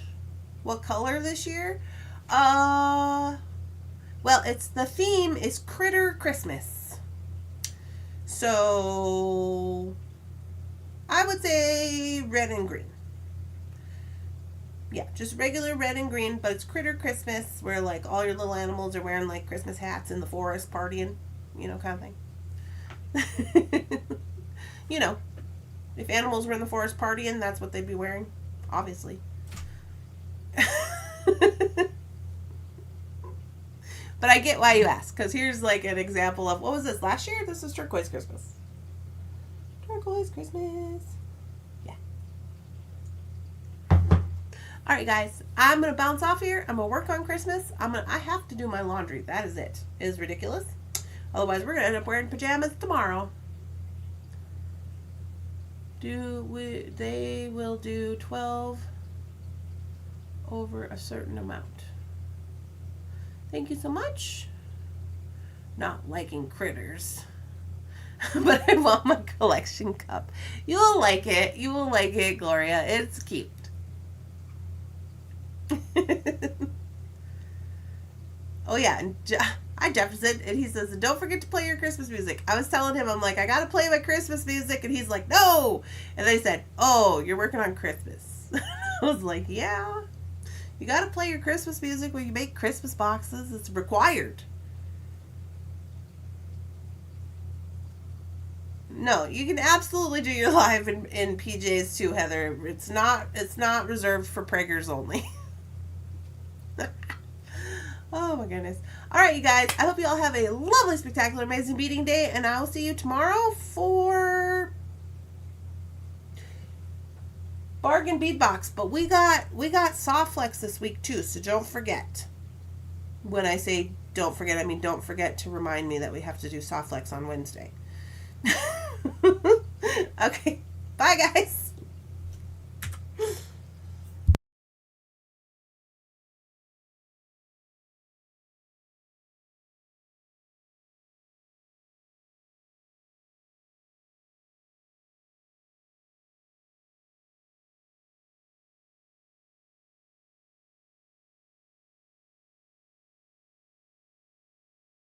What color this year? Well, the theme is Critter Christmas. So I would say red and green. Yeah, just regular red and green, but it's Critter Christmas, where like all your little animals are wearing like Christmas hats in the forest partying, you know, kind of thing. You know, if animals were in the forest partying, that's what they'd be wearing, obviously. But I get why you ask, because here's like an example of, what was this, last year? This is Turquoise Christmas. Turquoise Christmas. Yeah. Alright, guys. I'm going to bounce off here. I'm going to work on Christmas. I have to do my laundry. That is it. It is ridiculous. Otherwise, we're going to end up wearing pajamas tomorrow. They will do 12 over a certain amount. Thank you so much. Not liking critters. But I want my collection cup. You'll like it. You will like it, Gloria. It's cute. Oh, yeah. And hi, Jefferson. And he says, don't forget to play your Christmas music. I was telling him, I'm like, I got to play my Christmas music. And he's like, no. And they said, oh, you're working on Christmas. I was like, yeah. You got to play your Christmas music when you make Christmas boxes. It's required. No, you can absolutely do your live in PJs too, Heather. It's not reserved for preggers only. Oh my goodness. All right, you guys. I hope you all have a lovely, spectacular, amazing beading day, and I will see you tomorrow for bargain bead box. But we got soft flex this week too, so don't forget. When I say don't forget, I mean don't forget to remind me that we have to do soft flex on Wednesday. Okay. Bye, guys.